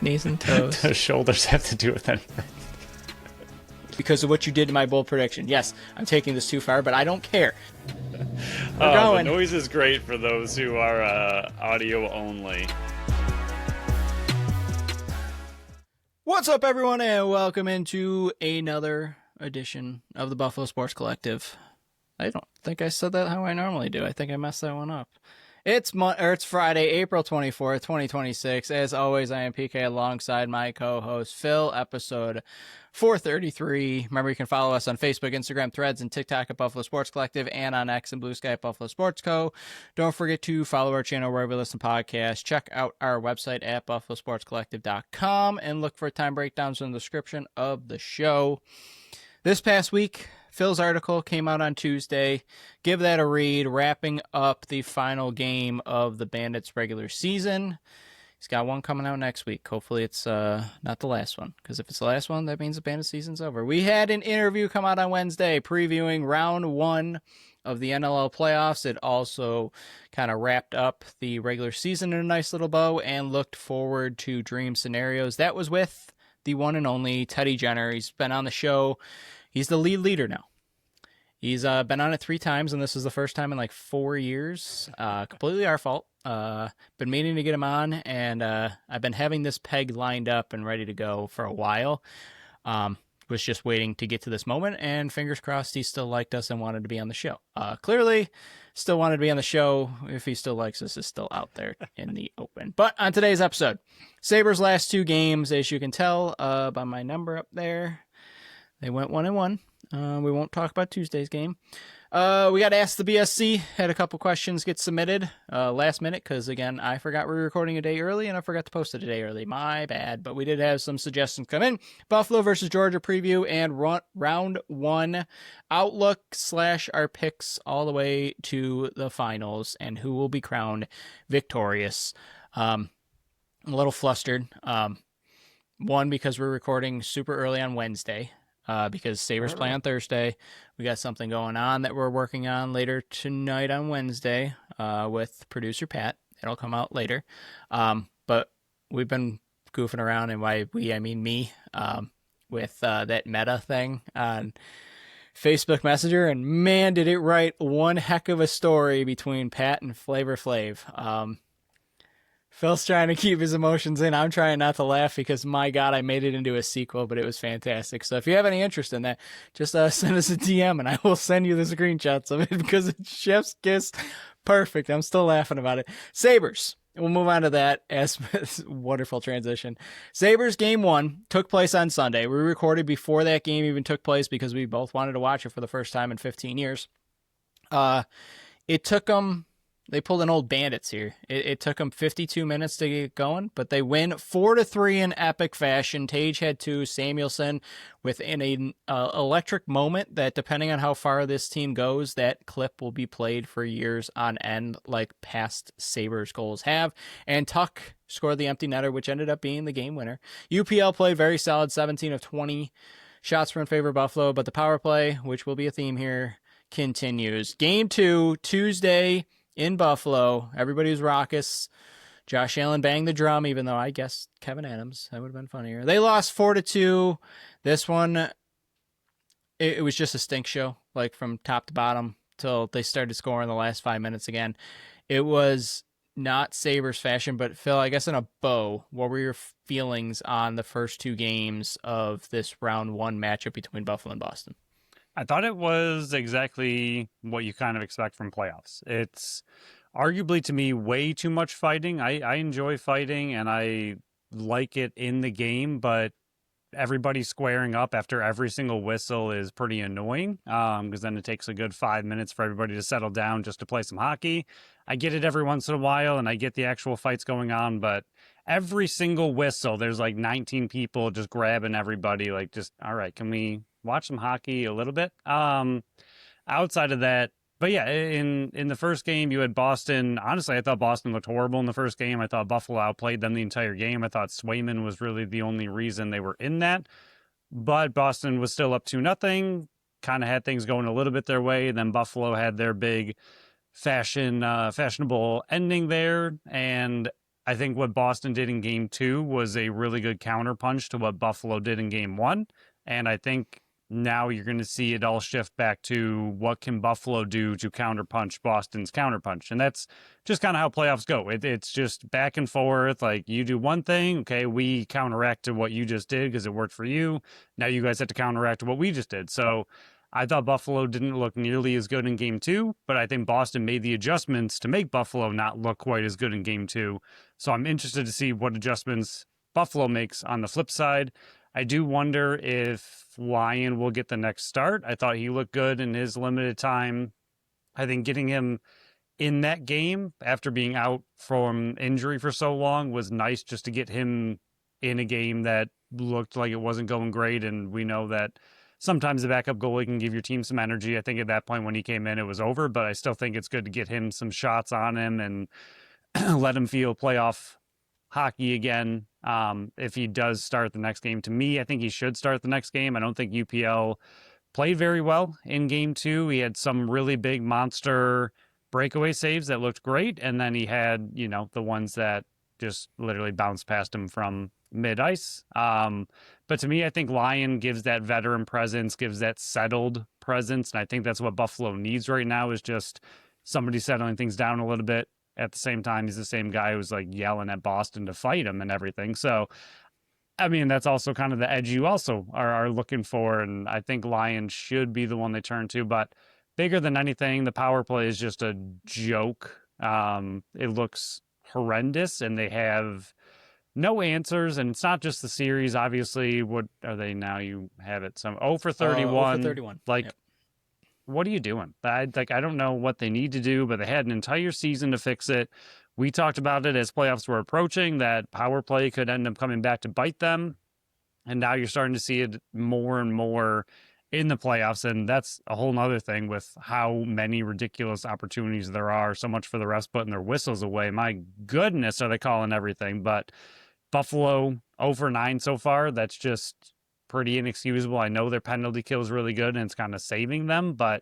Knees and toes. Does shoulders have to do with anything? Because of what you did to my bold prediction. Yes, I'm taking this too far, but I don't care. We're The going. noise is great for those who are audio only. What's up, everyone, and welcome into another edition of the Buffalo Sports Collective. I don't think I said that how I normally do. I think I messed that one up. It's Friday, April 24th, 2026. As always, I am PK alongside my co-host Phil, episode 433. Remember, you can follow us on Facebook, Instagram, Threads, and TikTok at Buffalo Sports Collective, and on X and Blue Sky at Buffalo Sports Co. Don't forget to follow our channel wherever you listen to podcasts. Check out our website at buffalosportscollective.com and look for time breakdowns in the description of the show. This past week, Phil's article came out on Tuesday. Give that a read, wrapping up the final game of the Bandits regular season. He's got one coming out next week. Hopefully it's not the last one, because if it's the last one, that means the Bandits season's over. We had an interview come out on Wednesday previewing round one of the NLL playoffs. It also kind of wrapped up the regular season in a nice little bow and looked forward to dream scenarios. That was with the one and only Teddy Jenner. He's been on the show. He's the lead leader now. He's been on it 3 times, and this is the first time in like 4 years. Completely our fault. Been meaning to get him on, and I've been having this peg lined up and ready to go for a while. Was just waiting to get to this moment, and fingers crossed he still liked us and wanted to be on the show. Clearly, still wanted to be on the show. If he still likes us, is still out there in the open. But on today's episode, Sabres' last 2 games, as you can tell by my number up there, they went 1-1. We won't talk about Tuesday's game. We got Ask the BSC. Had a couple questions get submitted last minute because, again, I forgot we were recording a day early and I forgot to post it a day early. My bad. But we did have some suggestions come in. Buffalo versus Georgia preview and round 1 outlook / our picks all the way to the finals and who will be crowned victorious. I'm a little flustered. One, because we're recording super early on Wednesday. Because Sabres play on Thursday. We got something going on that we're working on later tonight on Wednesday with producer Pat. It'll come out later. But we've been goofing around, and by we, I mean me, with that meta thing on Facebook Messenger. And man, did it write one heck of a story between Pat and Flavor Flav. Phil's trying to keep his emotions in. I'm trying not to laugh because, my God, I made it into a sequel, but it was fantastic. So if you have any interest in that, just send us a DM and I will send you the screenshots of it because it's chef's kiss. Perfect. I'm still laughing about it. Sabres. We'll move on to that as wonderful transition. Sabres game 1 took place on Sunday. We recorded before that game even took place because we both wanted to watch it for the first time in 15 years. It took them... They pulled an old Bandits here. It took them 52 minutes to get going, but they win 4-3 in epic fashion. Tage had 2, Samuelson within an electric moment that, depending on how far this team goes, that clip will be played for years on end, like past Sabres goals have. And Tuck scored the empty netter, which ended up being the game winner. UPL played very solid, 17 of 20 shots were in favor of Buffalo, but the power play, which will be a theme here, continues. Game 2, Tuesday, in Buffalo. Everybody was raucous. Josh Allen banged the drum, even though I guess Kevin Adams. That would have been funnier. They lost 4-2. This one, it was just a stink show, like from top to bottom, till they started scoring the last 5 minutes again. It was not Sabres fashion, but Phil, I guess in a bow, what were your feelings on the first 2 games of this round 1 matchup between Buffalo and Boston? I thought it was exactly what you kind of expect from playoffs. It's arguably, to me, way too much fighting. I enjoy fighting, and I like it in the game, but everybody squaring up after every single whistle is pretty annoying, because then it takes a good 5 minutes for everybody to settle down just to play some hockey. I get it every once in a while, and I get the actual fights going on, but every single whistle, there's like 19 people just grabbing everybody, like, just, all right, can we watch some hockey a little bit? Outside of that, but yeah, in the first game, you had Boston. Honestly, I thought Boston looked horrible in the first game. I thought Buffalo outplayed them the entire game. I thought Swayman was really the only reason they were in that. But Boston was still up 2-0, kind of had things going a little bit their way. Then Buffalo had their big fashionable ending there. And I think what Boston did in game 2 was a really good counterpunch to what Buffalo did in game 1. And I think now you're going to see it all shift back to what can Buffalo do to counterpunch Boston's counterpunch. And that's just kind of how playoffs go. It's just back and forth. Like, you do one thing, okay, we counteract to what you just did because it worked for you. Now you guys have to counteract to what we just did. So I thought Buffalo didn't look nearly as good in game 2, but I think Boston made the adjustments to make Buffalo not look quite as good in game 2. So I'm interested to see what adjustments Buffalo makes on the flip side. I do wonder if Lyon will get the next start. I thought he looked good in his limited time. I think getting him in that game after being out from injury for so long was nice, just to get him in a game that looked like it wasn't going great. And we know that sometimes the backup goalie can give your team some energy. I think at that point when he came in, it was over, but I still think it's good to get him some shots on him and let him feel playoff hockey again. If he does start the next game, to me, I think he should start the next game. I don't think UPL played very well in game 2. He had some really big monster breakaway saves that looked great. And then he had, the ones that just literally bounced past him from mid ice. But to me, I think Lyon gives that veteran presence, gives that settled presence. And I think that's what Buffalo needs right now, is just somebody settling things down a little bit. At the same time, he's the same guy who's like yelling at Boston to fight him and everything. So, I mean, that's also kind of the edge you also are looking for. And I think Lyon should be the one they turn to. But bigger than anything, the power play is just a joke. It looks horrendous, and they have no answers. And it's not just the series. Obviously, what are they now? You have it some 0 for 31. 0 for 31. Like, yep. What are you doing? I don't know what they need to do, but they had an entire season to fix it. We talked about it as playoffs were approaching, that power play could end up coming back to bite them. And now you're starting to see it more and more in the playoffs. And that's a whole nother thing with how many ridiculous opportunities there are. So much for the refs putting their whistles away. My goodness, are they calling everything? But Buffalo 0 for 9 so far. That's just pretty inexcusable. I know their penalty kill is really good and it's kind of saving them, but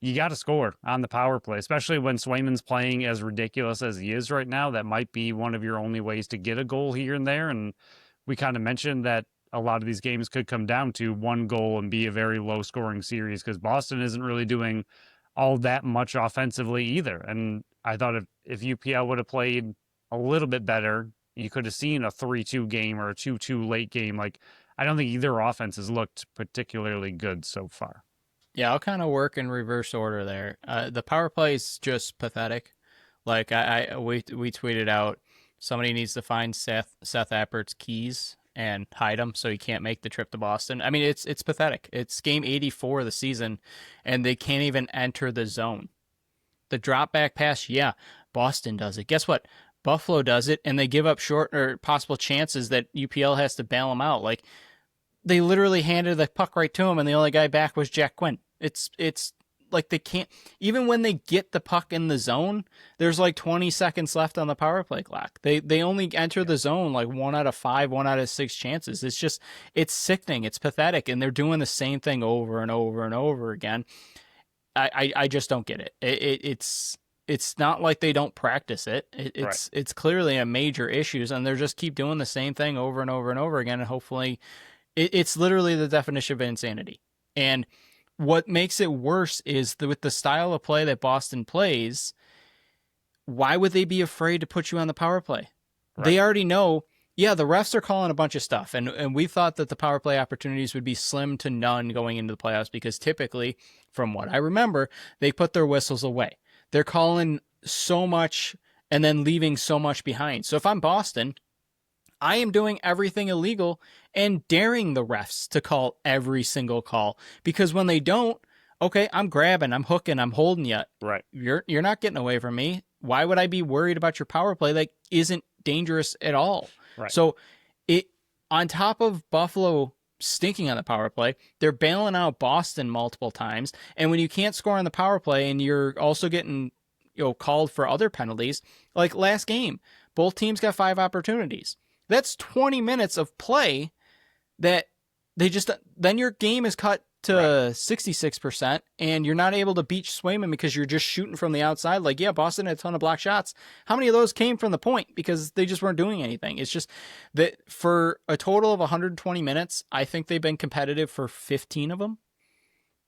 you got to score on the power play, especially when Swayman's playing as ridiculous as he is right now. That might be one of your only ways to get a goal here and there. And we kind of mentioned that a lot of these games could come down to one goal and be a very low scoring series, because Boston isn't really doing all that much offensively either. And I thought if UPL would have played a little bit better, you could have seen a 3-2 game or a 2-2 late game. Like, I don't think either offense has looked particularly good so far. Yeah, I'll kind of work in reverse order there. The power play is just pathetic. Like we tweeted out, somebody needs to find Seth Appert's keys and hide them so he can't make the trip to Boston. I mean, it's pathetic. It's game 84 of the season, and they can't even enter the zone. The drop back pass, yeah, Boston does it. Guess what? Buffalo does it, and they give up short or possible chances that UPL has to bail them out. Like, they literally handed the puck right to him, and the only guy back was Jack Quinn. It's like they can't, even when they get the puck in the zone, there's like 20 seconds left on the power play clock. They only enter the zone like 1 out of 5, 1 out of 6 chances. It's sickening. It's pathetic, and they're doing the same thing over and over and over again. I just don't get it. It's not like they don't practice it. It's clearly a major issue, and they just keep doing the same thing over and over and over again, and hopefully it's literally the definition of insanity. And what makes it worse is with the style of play that Boston plays, why would they be afraid to put you on the power play? Right. They already know, yeah, the refs are calling a bunch of stuff, and we thought that the power play opportunities would be slim to none going into the playoffs, because typically, from what I remember, they put their whistles away. They're calling so much and then leaving so much behind. So if I'm Boston, I am doing everything illegal and daring the refs to call every single call, because when they don't, okay, I'm grabbing, I'm hooking, I'm holding you. Right. You're not getting away from me. Why would I be worried about your power play that isn't dangerous at all? Right. So on top of Buffalo stinking on the power play, they're bailing out Boston multiple times. And when you can't score on the power play and you're also getting called for other penalties, like last game, both teams got 5 opportunities. That's 20 minutes of play that then your game is cut to 66%, and you're not able to beat Swayman because you're just shooting from the outside. Like, yeah, Boston had a ton of block shots. How many of those came from the point? Because they just weren't doing anything. It's just that for a total of 120 minutes, I think they've been competitive for 15 of them.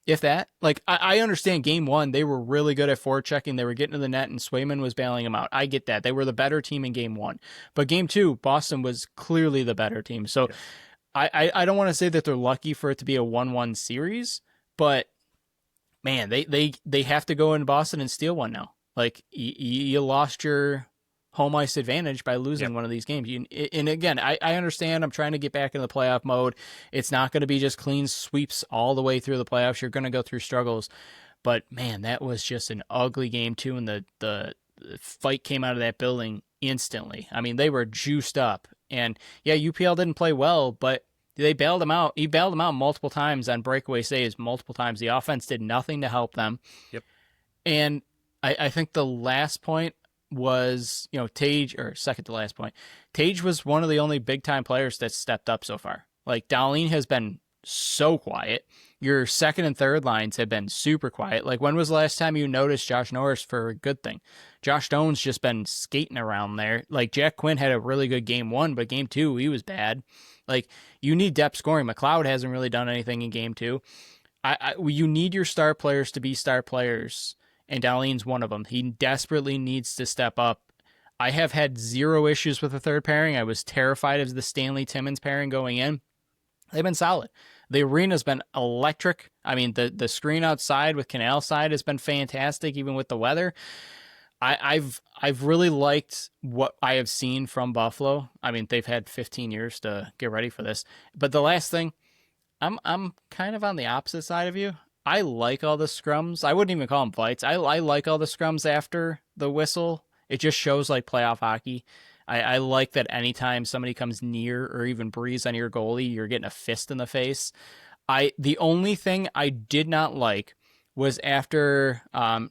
If that, like, I understand game one, they were really good at forechecking. They were getting to the net and Swayman was bailing them out. I get that. They were the better team in game one. But game two, Boston was clearly the better team. So I don't want to say that they're lucky for it to be a 1-1 series, but man, they have to go in Boston and steal one now. Like, you lost your home ice advantage by losing one of these games. And again, I understand I'm trying to get back in the playoff mode. It's not going to be just clean sweeps all the way through the playoffs. You're going to go through struggles. But man, that was just an ugly game too. And the fight came out of that building instantly. I mean, they were juiced up. And yeah, UPL didn't play well, but they bailed them out. He bailed them out multiple times on breakaway saves, multiple times. The offense did nothing to help them. Yep. And I think the last point was, Tage, or second to last point, Tage was one of the only big time players that stepped up so far. Like, Dahlin has been so quiet. Your second and third lines have been super quiet. Like, when was the last time you noticed Josh Norris for a good thing? Josh Stone's just been skating around there. Like, Jack Quinn had a really good game one, but game two, he was bad. Like, you need depth scoring. McLeod hasn't really done anything in game two. You need your star players to be star players, and Dahlin's one of them. He desperately needs to step up. I have had zero issues with the third pairing. I was terrified of the Stanley Timmins pairing going in. They've been solid. The arena's been electric. I mean, the screen outside with Canal Side has been fantastic, even with the weather. I've really liked what I have seen from Buffalo. I mean, they've had 15 years to get ready for this. But the last thing, I'm kind of on the opposite side of you. I like all the scrums. I wouldn't even call them fights. I like all the scrums after the whistle. It just shows like playoff hockey. I like that anytime somebody comes near or even breathes on your goalie, you're getting a fist in the face. The only thing I did not like was after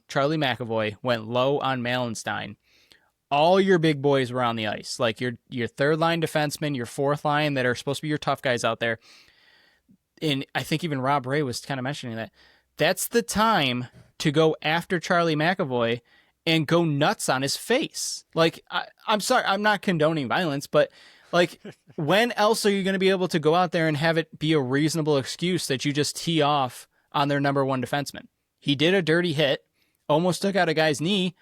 Charlie McAvoy went low on Malenstein. All your big boys were on the ice, like your third line defensemen, your fourth line that are supposed to be your tough guys out there. And I think even Rob Ray was kind of mentioning that. That's the time to go after Charlie McAvoy and go nuts on his face. Like, I'm sorry, I'm not condoning violence, but like, when else are you going to be able to go out there and have it be a reasonable excuse that you just tee off on their number one defenseman? He did a dirty hit, almost took out a guy's knee.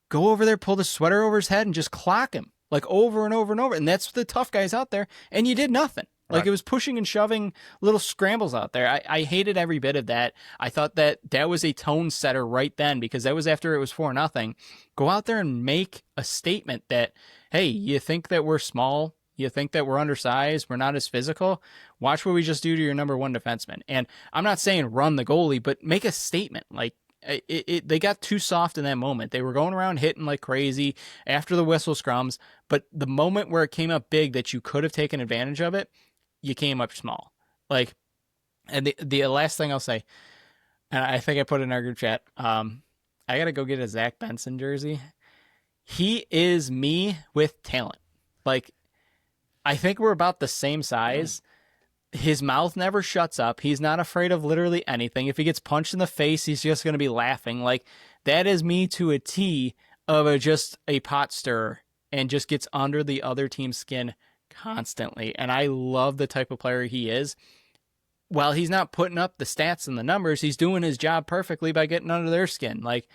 Go over there, pull the sweater over his head, and just clock him, like, over and over and over. And that's the tough guys out there, and you did nothing. Like, It was pushing and shoving little scrambles out there. I hated every bit of that. I thought that was a tone setter right then, because that was after it was 4-0. Go out there and make a statement that, hey, you think that we're small? You think that we're undersized? We're not as physical? Watch what we just do to your number one defenseman. And I'm not saying run the goalie, but make a statement. Like, they got too soft in that moment. They were going around hitting like crazy after the whistle scrums, but the moment where it came up big that you could have taken advantage of it, you came up small. Like, and the last thing I'll say, and I think I put it in our group chat, I got to go get a Zach Benson jersey. He is me with talent. Like, I think we're about the same size. His mouth never shuts up. He's not afraid of literally anything. If he gets punched in the face, he's just going to be laughing. Like, that is me to a T of just a pot stirrer and just gets under the other team's skin constantly. And I love the type of player he is. While he's not putting up the stats and the numbers, he's doing his job perfectly by getting under their skin. Like,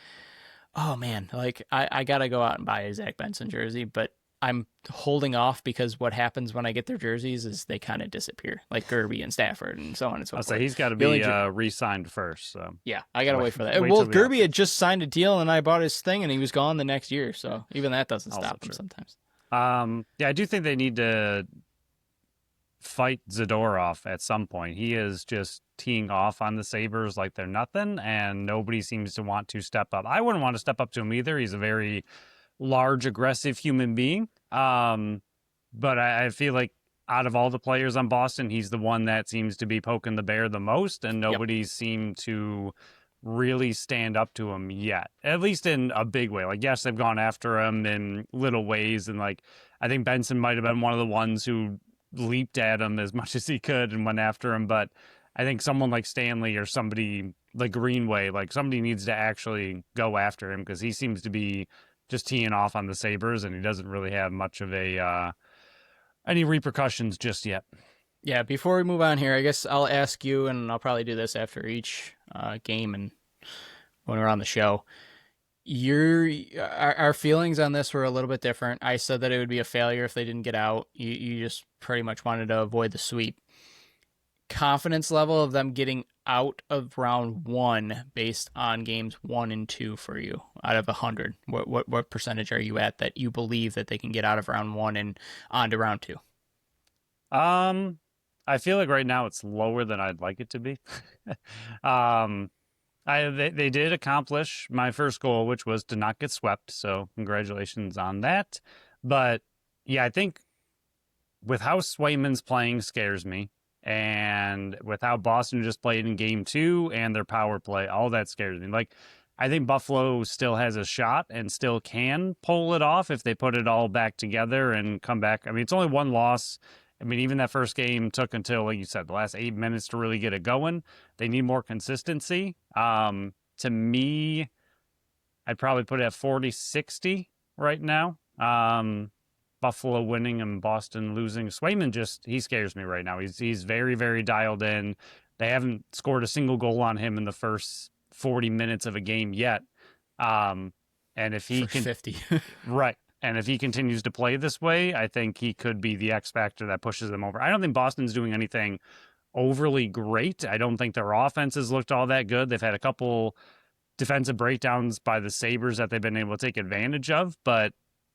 oh man, like, I got to go out and buy a Zach Benson jersey, but I'm holding off because what happens when I get their jerseys is they kind of disappear, like Gerby and Stafford and so on and so forth. I'll say he's got to be re-signed first. So. Yeah, I got to wait for that. Well, Gerby had just signed a deal and I bought his thing and he was gone the next year. So even that doesn't stop him sometimes. Yeah, I do think they need to fight Zadorov at some point. He is just teeing off on the Sabres like they're nothing, and nobody seems to want to step up. I wouldn't want to step up to him either. He's a very large, aggressive human being. But I feel like out of all the players on Boston, he's the one that seems to be poking the bear the most, and nobody seemed to really stand up to him yet, at least in a big way. Like, yes, they've gone after him in little ways, and like, I think Benson might have been one of the ones who leaped at him as much as he could and went after him, but I think someone like Stanley or somebody like Greenway, like somebody needs to actually go after him because he seems to be just teeing off on the Sabres and he doesn't really have much of a any repercussions just yet. Yeah, before we move on here, I guess I'll ask you, and I'll probably do this after each game and when we're on the show. Our feelings on this were a little bit different. I said that it would be a failure if they didn't get out. You just pretty much wanted to avoid the sweep. Confidence level of them getting out of round one based on games 1 and 2 for you out of 100. What percentage are you at that you believe that they can get out of round one and on to round two? I feel like right now it's lower than I'd like it to be. um, they did accomplish my first goal, which was to not get swept. So congratulations on that. But yeah, I think with how Swayman's playing scares me, and with how Boston just played in game two and their power play, all that scares me. Like, I think Buffalo still has a shot and still can pull it off if they put it all back together and come back. I mean, it's only one loss. I mean, even that first game took until, like you said, the last 8 minutes to really get it going. They need more consistency. To me, I'd probably put it at 40-60 right now. Buffalo winning and Boston losing. Swayman he scares me right now. He's very, very dialed in. They haven't scored a single goal on him in the first 40 minutes of a game yet. And if he can 50. right. And if he continues to play this way, I think he could be the X factor that pushes them over. I don't think Boston's doing anything overly great. I don't think their offenses looked all that good. They've had a couple defensive breakdowns by the Sabres that they've been able to take advantage of, but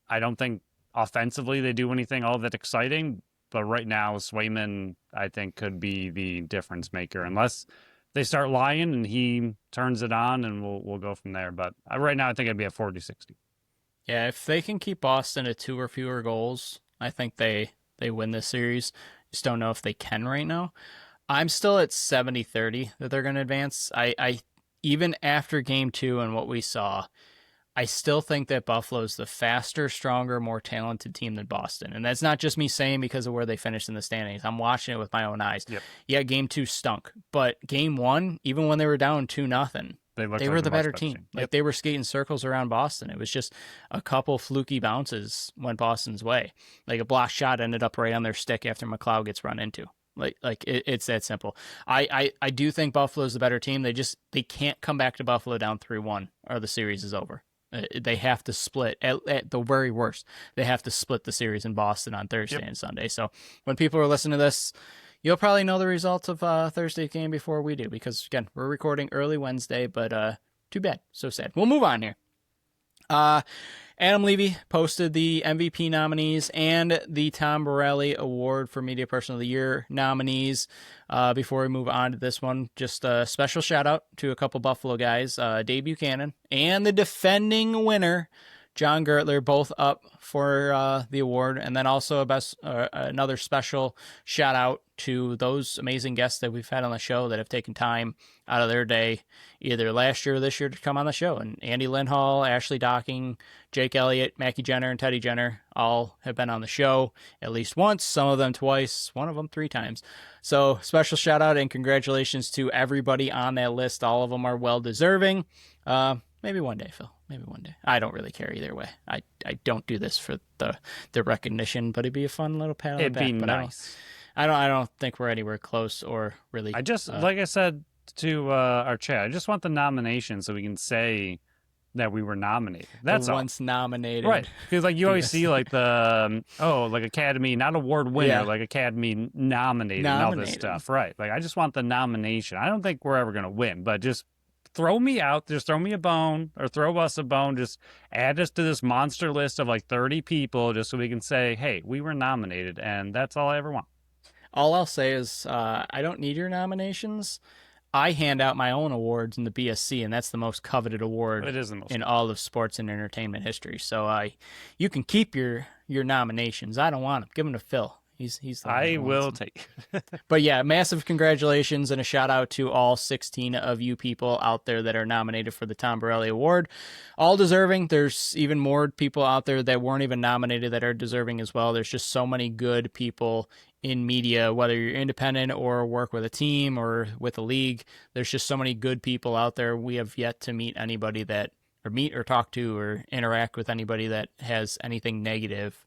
I don't think offensively they do anything all that exciting. But right now, Swayman, I think, could be the difference maker unless they start lying and he turns it on, and we'll go from there. But right now, I think I'd be at 40-60. Yeah, if they can keep Boston to 2 or fewer goals, I think they win this series. Just don't know if they can right now. I'm still at 70-30 that they're going to advance. I even after game 2 and what we saw, I still think that Buffalo's the faster, stronger, more talented team than Boston. And that's not just me saying because of where they finished in the standings. I'm watching it with my own eyes. Yep. Yeah, game 2 stunk. But game 1, even when they were down 2-0, they were the better team. Like, they were skating circles around Boston. It was just a couple fluky bounces went Boston's way. Like, a blocked shot ended up right on their stick after McLeod gets run into. It's that simple. I do think Buffalo's the better team. They can't come back to Buffalo down 3-1 or the series is over. They have to split at the very worst. They have to split the series in Boston on Thursday and Sunday. So when people are listening to this, you'll probably know the results of Thursday's game before we do, because again, we're recording early Wednesday, but too bad. So sad. We'll move on here. Adam Levy posted the MVP nominees and the Tom Borelli Award for Media Person of the Year nominees. Before we move on to this one, just a special shout out to a couple Buffalo guys, Dave Buchanan and the defending winner, John Gertler, both up for the award. And then also another special shout out to those amazing guests that we've had on the show that have taken time out of their day, either last year or this year, to come on the show. And Andy Lindhall, Ashley Docking, Jake Elliott, Mackie Jenner, and Teddy Jenner all have been on the show at least once, some of them twice, one of them 3 times. So special shout out and congratulations to everybody on that list. All of them are well deserving. Maybe one day, Phil. Maybe one day. I don't really care either way. I don't do this for the recognition, but it'd be a fun little pat on the back. It'd be nice. I don't think we're anywhere close or really. I just like I said to our chat, I just want the nomination so we can say that we were nominated. That's once nominated, right? Because like you always see like the like Academy, not award winner, like Academy nominated and all this stuff, right? Like I just want the nomination. I don't think we're ever gonna win, but just throw me out. Just throw me a bone or throw us a bone. Just add us to this monster list of like 30 people, just so we can say, hey, we were nominated, and that's all I ever want. All I'll say is I don't need your nominations. I hand out my own awards in the BSC, and that's the most coveted award in all of sports and entertainment history. So you can keep your nominations. I don't want them. Give them to Phil. He's the one I that wants will him. take. But yeah, massive congratulations and a shout out to all 16 of you people out there that are nominated for the Tom Borelli Award. All deserving. There's even more people out there that weren't even nominated that are deserving as well. There's just so many good people in media, whether you're independent or work with a team or with a league. There's just so many good people out there. We have yet to meet anybody that, or meet or talk to or interact with anybody that has anything negative,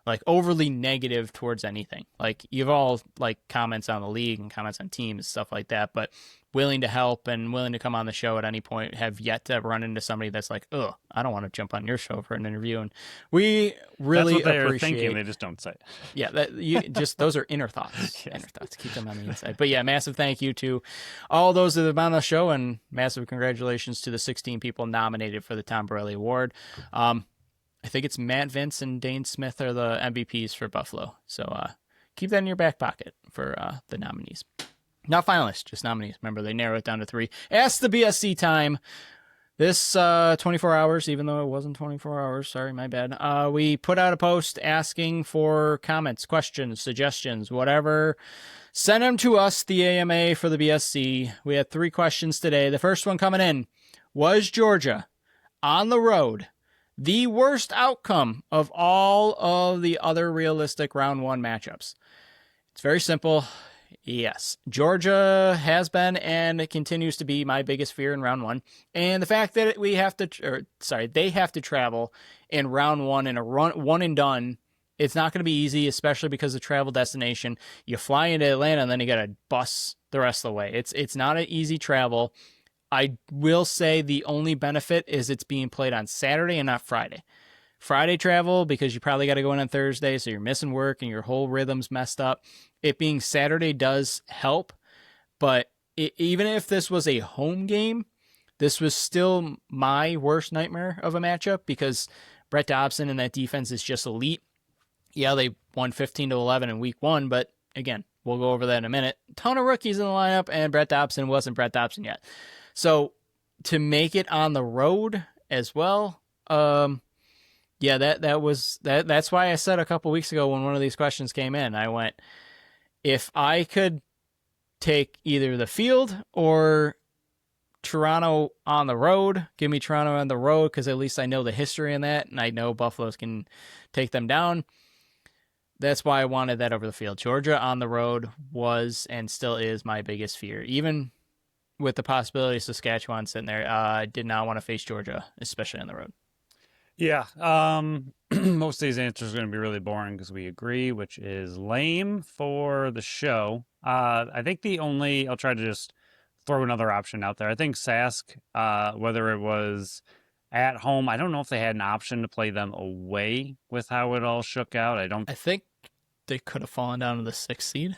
like overly negative towards anything. Like you've all like comments on the league and comments on teams, stuff like that, but willing to help and willing to come on the show at any point, have yet to run into somebody that's like, oh, I don't want to jump on your show for an interview. And we That's really what they are thinking. appreciate. They just don't say it. Yeah, that you just those are inner thoughts. Yes. Inner thoughts. Keep them on the inside. But yeah, massive thank you to all those that have been on the show, and massive congratulations to the 16 people nominated for the Tom Borelli Award. I think it's Matt Vince and Dane Smith are the MVPs for Buffalo. So keep that in your back pocket for the nominees. Not finalists, just nominees. Remember, they narrow it down to 3. Ask the BSC time. This 24 hours, even though it wasn't 24 hours, sorry, my bad. We put out a post asking for comments, questions, suggestions, whatever. Send them to us, the AMA for the BSC. We had 3 questions today. The first one coming in: was Georgia on the road the worst outcome of all of the other realistic round 1 matchups? It's very simple. Yes, Georgia has been and continues to be my biggest fear in round 1. And the fact that they have to travel in round 1 in a one and done, it's not going to be easy, especially because of travel destination. You fly into Atlanta and then you got to bus the rest of the way. It's not an easy travel. I will say the only benefit is it's being played on Saturday and not Friday. Friday travel, because you probably got to go in on Thursday, so you're missing work and your whole rhythm's messed up. It being Saturday does help, but even if this was a home game, this was still my worst nightmare of a matchup, because Brett Dobson and that defense is just elite. Yeah, they won 15-11 in week 1, but again, we'll go over that in a minute. Ton of rookies in the lineup, and Brett Dobson wasn't Brett Dobson yet. So to make it on the road as well, yeah, that's why I said a couple weeks ago when one of these questions came in, I went, if I could take either the field or Toronto on the road, give me Toronto on the road, because at least I know the history in that, and I know Buffalo's can take them down. That's why I wanted that over the field. Georgia on the road was and still is my biggest fear. Even with the possibility of Saskatchewan sitting there, I did not want to face Georgia, especially on the road. Yeah. Most of these answers are going to be really boring because we agree, which is lame for the show. I think I'll try to just throw another option out there. I think Sask, whether it was at home, I don't know if they had an option to play them away with how it all shook out. I think they could have fallen down to the 6th seed.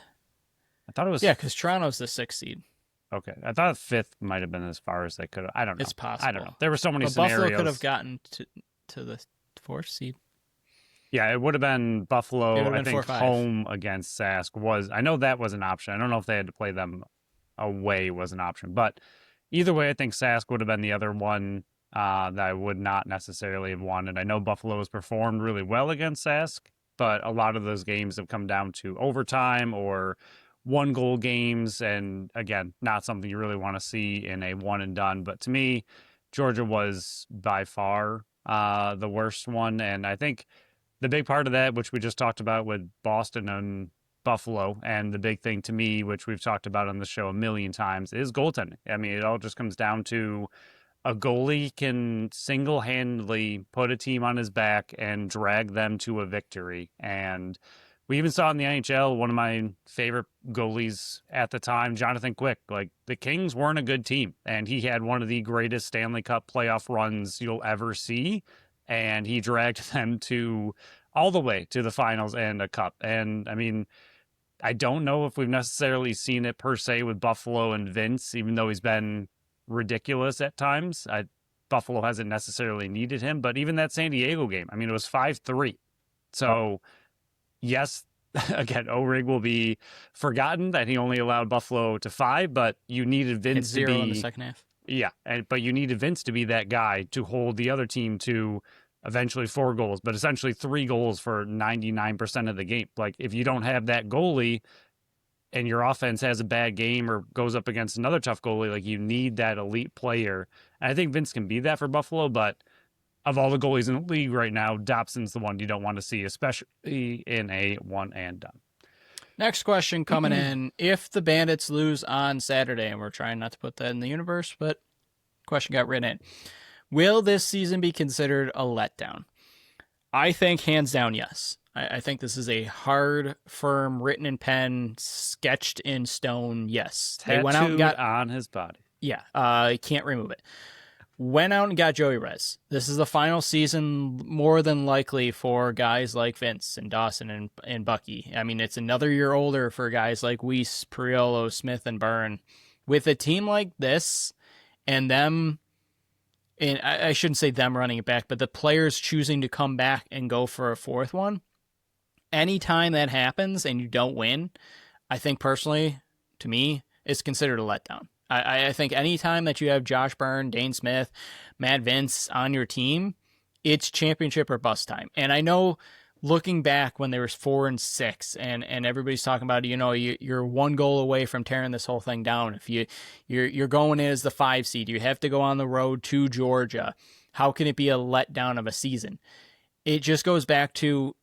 I thought it was. Yeah, because Toronto's the 6th seed. Okay. I thought 5th might have been as far as they could have. I don't know. It's possible. I don't know. There were so many but scenarios. Buffalo could have gotten to the 4th seed. Yeah, it would have been Buffalo. I think 4-5. home against Sask was. I know that was an option. I don't know if they had to play them away was an option, but either way, I think Sask would have been the other one that I would not necessarily have wanted. I know Buffalo has performed really well against Sask, but a lot of those games have come down to overtime or 1-goal games, and again, not something you really want to see in a one and done. But to me, Georgia was by far the worst one, and I think the big part of that, which we just talked about with Boston and Buffalo, and the big thing to me, which we've talked about on the show a million times, is goaltending. I mean, it all just comes down to a goalie can single-handedly put a team on his back and drag them to a victory. And we even saw in the NHL, one of my favorite goalies at the time, Jonathan Quick. Like, the Kings weren't a good team, and he had one of the greatest Stanley Cup playoff runs you'll ever see, and he dragged them to all the way to the finals and a cup. And I mean, I don't know if we've necessarily seen it per se with Buffalo and Vince, even though he's been ridiculous at times. Buffalo hasn't necessarily needed him, but even that San Diego game, I mean, it was 5-3. So yes, again, O-Rig will be forgotten that he only allowed Buffalo to 5, but you needed Vince to be in the second half. Yeah, but you needed Vince to be that guy to hold the other team to eventually 4 goals, but essentially 3 goals for 99% of the game. Like, if you don't have that goalie and your offense has a bad game or goes up against another tough goalie, like, you need that elite player. And I think Vince can be that for Buffalo, but of all the goalies in the league right now, Dobson's the one you don't want to see, especially in a one and done. Next question coming in. If the Bandits lose on Saturday, and we're trying not to put that in the universe, but question got written in. Will this season be considered a letdown? I think hands down, yes. I think this is a hard, firm, written in pen, sketched in stone, yes. Tattooed They went out and got on his body. Yeah, can't remove it. Went out and got Joey Rez. This is the final season, more than likely, for guys like Vince and Dawson and Bucky. I mean, it's another year older for guys like Weiss, Priolo, Smith, and Byrne. With a team like this, and them, and I shouldn't say them running it back, but the players choosing to come back and go for a fourth one, anytime that happens and you don't win, I think personally, to me, it's considered a letdown. I think anytime that you have Josh Byrne, Dane Smith, Matt Vince on your team, it's championship or bust time. And I know looking back when there was 4-6 and everybody's talking about, you're 1 goal away from tearing this whole thing down. If you're going in as the 5 seed, you have to go on the road to Georgia. How can it be a letdown of a season? It just goes back to,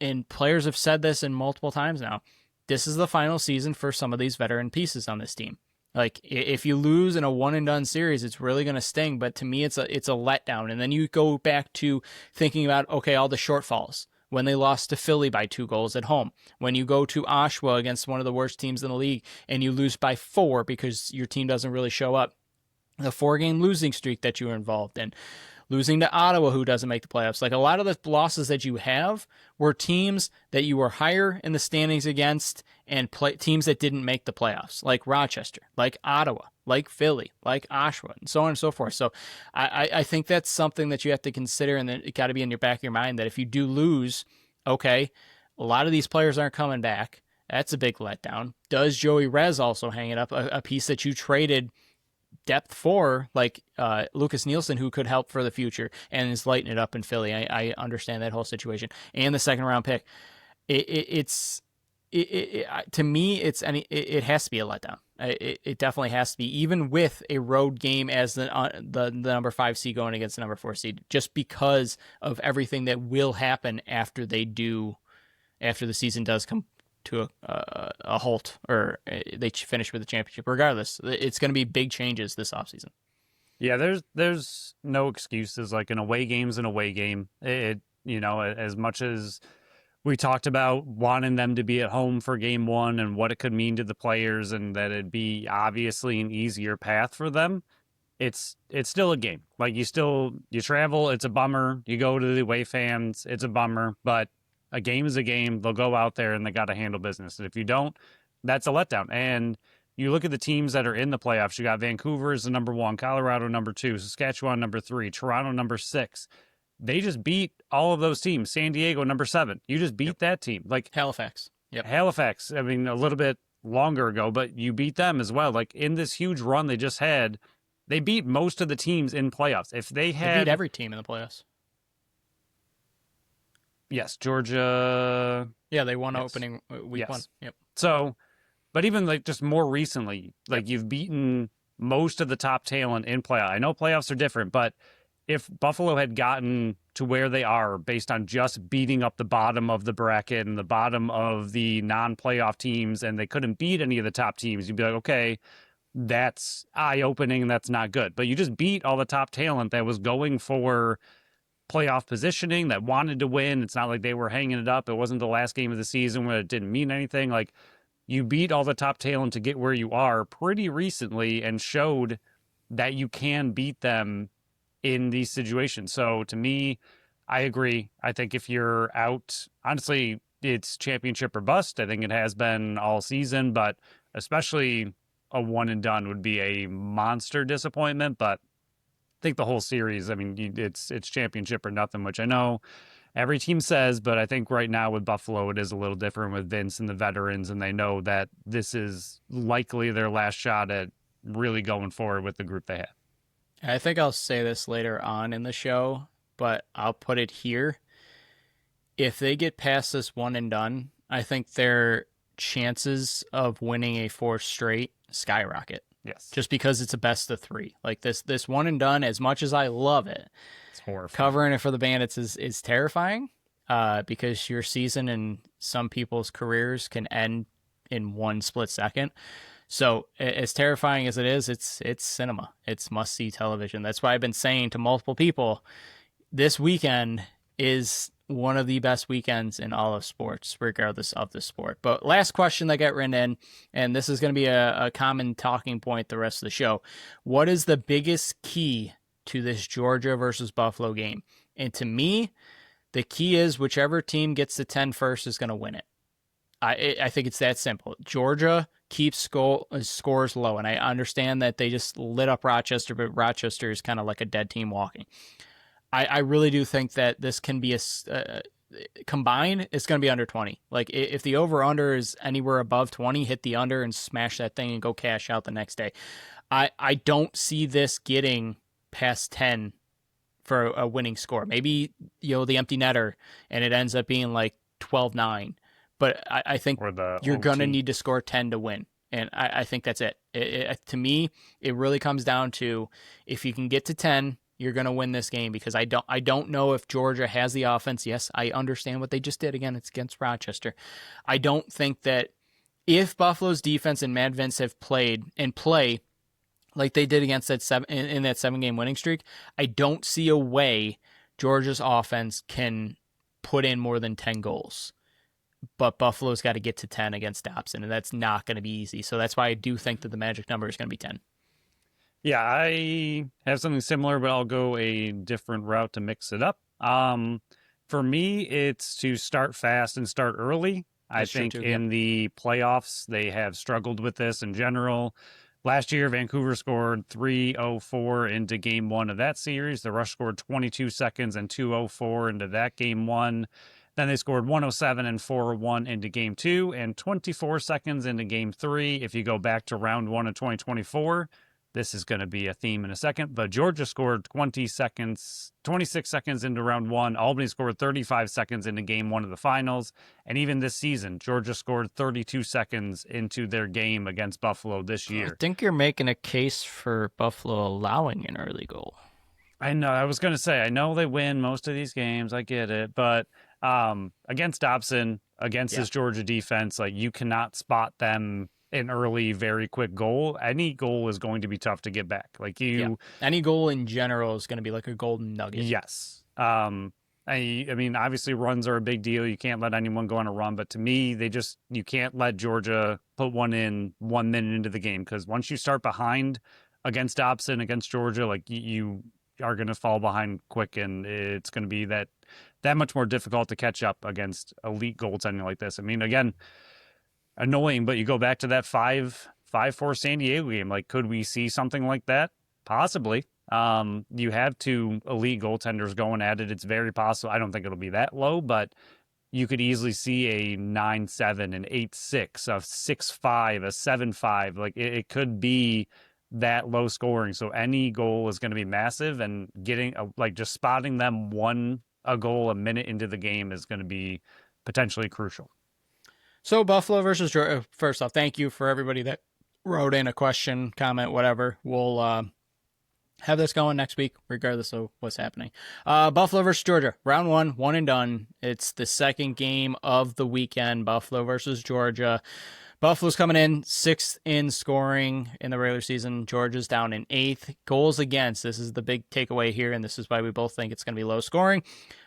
and players have said this in multiple times now, this is the final season for some of these veteran pieces on this team. Like, if you lose in a one and done series, it's really going to sting. But to me, it's a letdown. And then you go back to thinking about, okay, all the shortfalls when they lost to Philly by 2 goals at home. When you go to Oshawa against one of the worst teams in the league and you lose by 4 because your team doesn't really show up. The 4-game losing streak that you were involved in. Losing to Ottawa, who doesn't make the playoffs. Like, a lot of the losses that you have were teams that you were higher in the standings against and teams that didn't make the playoffs, like Rochester, like Ottawa, like Philly, like Oshawa, and so on and so forth. So I think that's something that you have to consider, and it got to be in your back of your mind that if you do lose, okay, a lot of these players aren't coming back. That's a big letdown. Does Joey Rez also hang it up, a piece that you traded depth for, like Lucas Nielsen, who could help for the future and is lighting it up in Philly? I understand that whole situation. And the second round pick, to me, it has to be a letdown. It definitely has to be, even with a road game as the number 5 seed going against the number 4 seed, just because of everything that will happen after the season does come to a halt, or they finish with the championship. Regardless, it's going to be big changes this offseason. Yeah, there's no excuses. Like, an away game's an away game. As much as we talked about wanting them to be at home for game 1 and what it could mean to the players, and that it'd be obviously an easier path for them, it's still a game. Like, you travel, it's a bummer. You go to the away fans, it's a bummer, but a game is a game. They'll go out there and they got to handle business. And if you don't, that's a letdown. And you look at the teams that are in the playoffs. You got Vancouver as the number 1, Colorado number 2, Saskatchewan number 3, Toronto number 6. They just beat all of those teams. San Diego number 7. You just beat that team. Like Halifax. Yep. Halifax, I mean, a little bit longer ago, but you beat them as well. Like, in this huge run they just had, they beat most of the teams in playoffs. If they beat every team in the playoffs. Yes, Georgia. Yeah, they won opening week 1. Yep. So, but even like just more recently, like, you've beaten most of the top talent in playoff. I know playoffs are different, but if Buffalo had gotten to where they are based on just beating up the bottom of the bracket and the bottom of the non-playoff teams, and they couldn't beat any of the top teams, you'd be like, okay, that's eye-opening and that's not good. But you just beat all the top talent that was going for playoff positioning, that wanted to win. It's not like they were hanging it up. It wasn't the last game of the season where it didn't mean anything. Like, you beat all the top talent to get where you are pretty recently and showed that you can beat them in these situations. So to me, I agree. I think if you're out, honestly, it's championship or bust. I think it has been all season, but especially a one and done would be a monster disappointment. But I think the whole series, I mean, it's championship or nothing, which I know every team says, but I think right now with Buffalo, it is a little different with Vince and the veterans, and they know that this is likely their last shot at really going forward with the group they have. I think I'll say this later on in the show, but I'll put it here. If they get past this one and done, I think their chances of winning a fourth straight skyrocket. Yes. Just because it's a best of three. Like this one and done, as much as I love it, It's horrifying. covering it for the Bandits is terrifying, because your season and some people's careers can end in one split second. So as terrifying as it is, it's cinema. It's must-see television. That's why I've been saying to multiple people, this weekend is one of the best weekends in all of sports, regardless of the sport. But last question that got written in, and this is going to be a common talking point the rest of the show. What is the biggest key to this Georgia versus Buffalo game? And to me, the key is whichever team gets to 10 first is going to win it. I think it's that simple. Georgia keeps scores low, and I understand that they just lit up Rochester, but Rochester is kind of like a dead team walking. I really do think that this can be combined, it's going to be under 20. Like, if the over-under is anywhere above 20, hit the under and smash that thing and go cash out the next day. I don't see this getting past 10 for a winning score. Maybe, the empty netter, and it ends up being like 12-9. But I think you're going to need to score 10 to win. And I think that's it. To me, it really comes down to, if you can get to 10, you're going to win this game, because I don't know if Georgia has the offense. Yes, I understand what they just did. Again, it's against Rochester. I don't think that if Buffalo's defense and Mad Vince have played and play like they did against that in that 7-game winning streak, I don't see a way Georgia's offense can put in more than 10 goals. But Buffalo's got to get to 10 against Dobson, and that's not going to be easy. So that's why I do think that the magic number is going to be 10. Yeah, I have something similar, but I'll go a different route to mix it up. For me, it's to start fast and start early. I think in the playoffs, they have struggled with this in general. Last year, Vancouver scored 3:04 into game one of that series. The Rush scored 22 seconds and 2:04 into that game one. Then they scored 107 and 4:01 into game two and 24 seconds into game three. If you go back to round one of 2024, this is going to be a theme in a second, but Georgia scored 26 seconds into round one. Albany scored 35 seconds into game one of the finals. And even this season, Georgia scored 32 seconds into their game against Buffalo this year. I think you're making a case for Buffalo allowing an early goal. I know. I was going to say, I know they win most of these games. I get it. But against Dobson, against this Georgia defense, like, you cannot spot them an early, very quick goal. Any goal is going to be tough to get back. Like, any goal in general is going to be like a golden nugget. Yes. I mean, obviously runs are a big deal. You can't let anyone go on a run, but to me, you can't let Georgia put one in 1 minute into the game, because once you start behind against Dobson, against Georgia, like, you are going to fall behind quick, and it's going to be that much more difficult to catch up against elite goaltending like this. I mean, again, annoying, but you go back to that 5-4 San Diego game. Like, could we see something like that? Possibly. You have two elite goaltenders going at it. It's very possible. I don't think it'll be that low, but you could easily see a 9-7, an 8-6, a 6-5, a 7-5. Like, it could be that low scoring. So any goal is going to be massive, and getting just spotting them a goal a minute into the game is going to be potentially crucial. So Buffalo versus Georgia. First off, thank you for everybody that wrote in a question, comment, whatever. We'll have this going next week, regardless of what's happening. Buffalo versus Georgia, round one and done. It's the second game of the weekend. Buffalo versus Georgia. Buffalo's coming in 6th in scoring in the regular season. Georgia's down in 8th. Goals against. This is the big takeaway here, and this is why we both think it's going to be low scoring.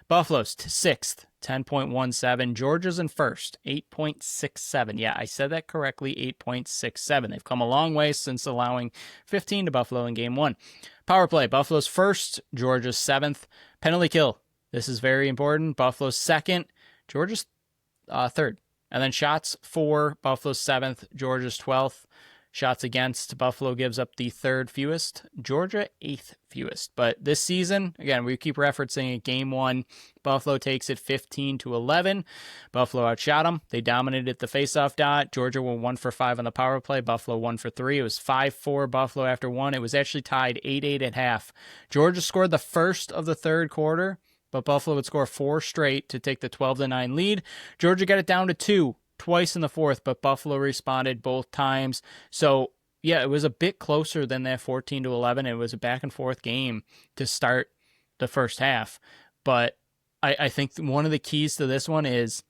Buffalo's 6th, 10.17. Georgia's in 1st, 8.67. Yeah, I said that correctly, 8.67. They've come a long way since allowing 15 to Buffalo in game one. Power play, Buffalo's 1st, Georgia's 7th. Penalty kill. This is very important. Buffalo's 2nd, Georgia's 3rd. And then shots 4, Buffalo's 7th, Georgia's 12th. shots against. Buffalo gives up the third fewest, Georgia eighth fewest. But this season, again, we keep referencing it. Game 1, Buffalo takes it 15-11. Buffalo outshot them. They dominated the faceoff dot. Georgia were 1 for 5 on the power play. Buffalo 1 for 3. It was 5-4 Buffalo after 1. It was actually tied 8-8 at half. Georgia scored the first of the third quarter, but Buffalo would score 4 straight to take the 12-9 lead. Georgia got it down to 2 twice in the fourth, but Buffalo responded both times. So, yeah, it was a bit closer than that 14-11. It was a back and forth game to start the first half. But I think one of the keys to this one is,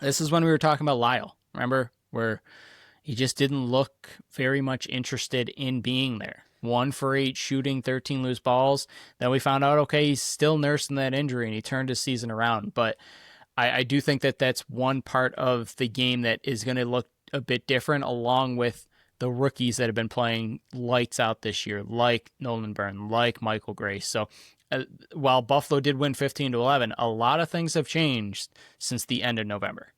this is when we were talking about Lyle, remember? Where he just didn't look very much interested in being there. 1 for 8 shooting, 13 loose balls. Then we found out, okay, he's still nursing that injury, and he turned his season around. But I do think that that's one part of the game that is going to look a bit different, along with the rookies that have been playing lights out this year, like Nolan Byrne, like Michael Grace. So while Buffalo did win 15-11, a lot of things have changed since the end of November.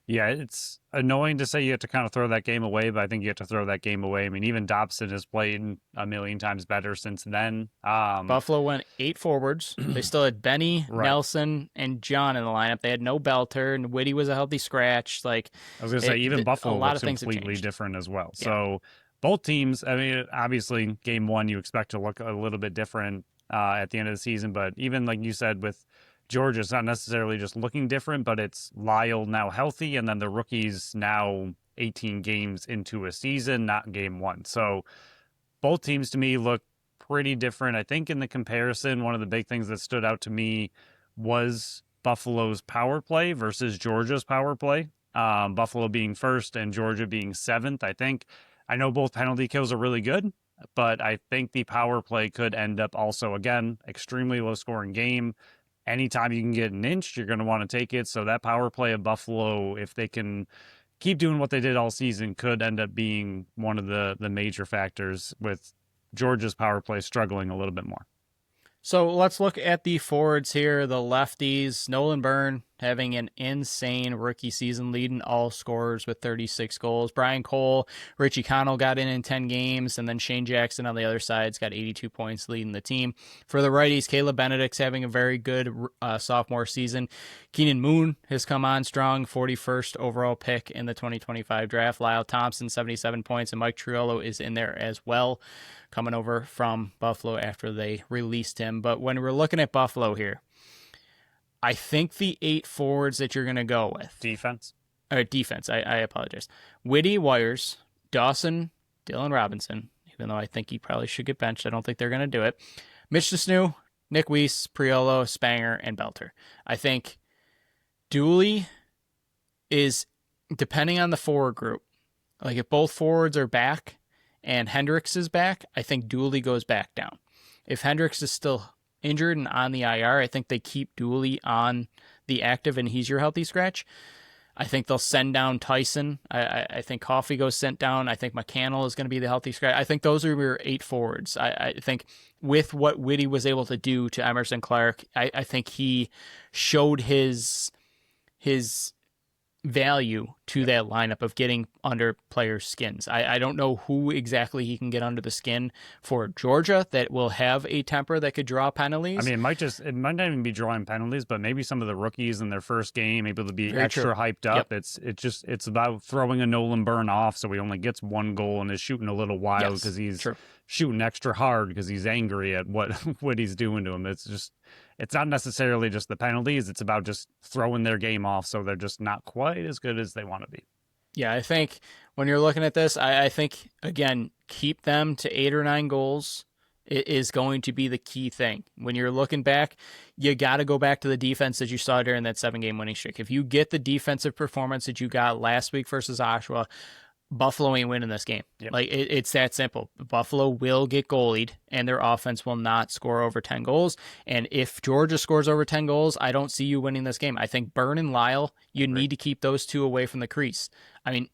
Yeah, it's annoying to say you have to kind of throw that game away, but I think you have to throw that game away. I mean, even Dobson has played a million times better since then. Buffalo went 8 forwards. They still had Benny, Right. Nelson, and John in the lineup. They had no Belter, and Whitty was a healthy scratch. Like, I was going to say, even Buffalo a lot looks of things have completely changed. different as well. Yeah. So both teams, I mean, obviously, game 1, you expect to look a little bit different at the end of the season. But even like you said, with Georgia, it's not necessarily just looking different, but it's Lyle now healthy, and then the rookies now 18 games into a season, not game 1. So both teams to me look pretty different. I think in the comparison, one of the big things that stood out to me was Buffalo's power play versus Georgia's power play. Buffalo being first and Georgia being 7th. I know both penalty kills are really good, but I think the power play could end up also, again, extremely low scoring game. Anytime you can get an inch, you're going to want to take it. So that power play of Buffalo, if they can keep doing what they did all season, could end up being one of the major factors, with Georgia's power play struggling a little bit more. So let's look at the forwards here. The lefties, Nolan Byrne having an insane rookie season, leading all scorers with 36 goals. Brian Cole, Richie Connell got in 10 games, and then Shane Jackson on the other side's got 82 points leading the team. For the righties, Caleb Benedict's having a very good sophomore season. Keenan Moon has come on strong, 41st overall pick in the 2025 draft. Lyle Thompson, 77 points, and Mike Triolo is in there as well, coming over from Buffalo after they released him. But when we're looking at Buffalo here, I think the 8 forwards that you're going to go with. Defense, I apologize. Whitty, Wires, Dawson, Dylan Robinson, even though I think he probably should get benched. I don't think they're going to do it. Mitch DeSnew, Nick Weiss, Priolo, Spanger, and Belter. I think Dooley is, depending on the forward group, like if both forwards are back and Hendricks is back, I think Dooley goes back down. If Hendricks is still injured and on the IR, I think they keep Dooley on the active and he's your healthy scratch. I think they'll send down Tyson. I think Coffey goes sent down. I think McCannell is going to be the healthy scratch. I think those are your 8 forwards. I think with what Whitty was able to do to Emerson Clark, I think he showed his value to that lineup of getting under players' skins. I don't know who exactly he can get under the skin for Georgia that will have a temper that could draw penalties. I mean, it might not even be drawing penalties, but maybe some of the rookies in their first game able to be Very extra true. hyped up. Yep. It's about throwing a Nolan Byrne off so he only gets 1 goal and is shooting a little wild Yes, because he's true. shooting extra hard because he's angry at what he's doing to him. It's not necessarily just the penalties. It's about just throwing their game off so they're just not quite as good as they want to be. Yeah, I think when you're looking at this, I think, again, keep them to 8 or 9 goals is going to be the key thing. When you're looking back, you got to go back to the defense that you saw during that 7-game winning streak. If you get the defensive performance that you got last week versus Oshawa, Buffalo ain't winning this game. Yep. Like it's that simple. Buffalo will get goalied, and their offense will not score over 10 goals. And if Georgia scores over 10 goals, I don't see you winning this game. I think Byrne and Lyle, you need to keep those two away from the crease. I mean,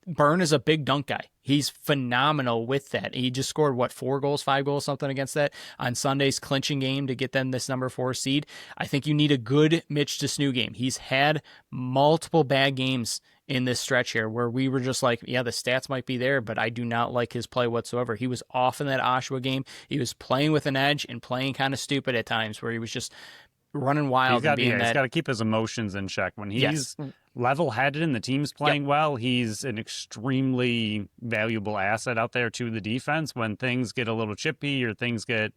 Byrne is a big dunk guy. He's phenomenal with that. He just scored, what, 4 goals, 5 goals, something against that on Sunday's clinching game to get them this number 4 seed. I think you need a good Mitch DeSnoo game. He's had multiple bad games in this stretch here where we were just like, yeah, the stats might be there, but I do not like his play whatsoever. He was off in that Oshawa game. He was playing with an edge and playing kind of stupid at times where he was just running wild and being he's got to keep his emotions in check. When he's level-headed and the team's playing well, he's an extremely valuable asset out there to the defense. When things get a little chippy or things get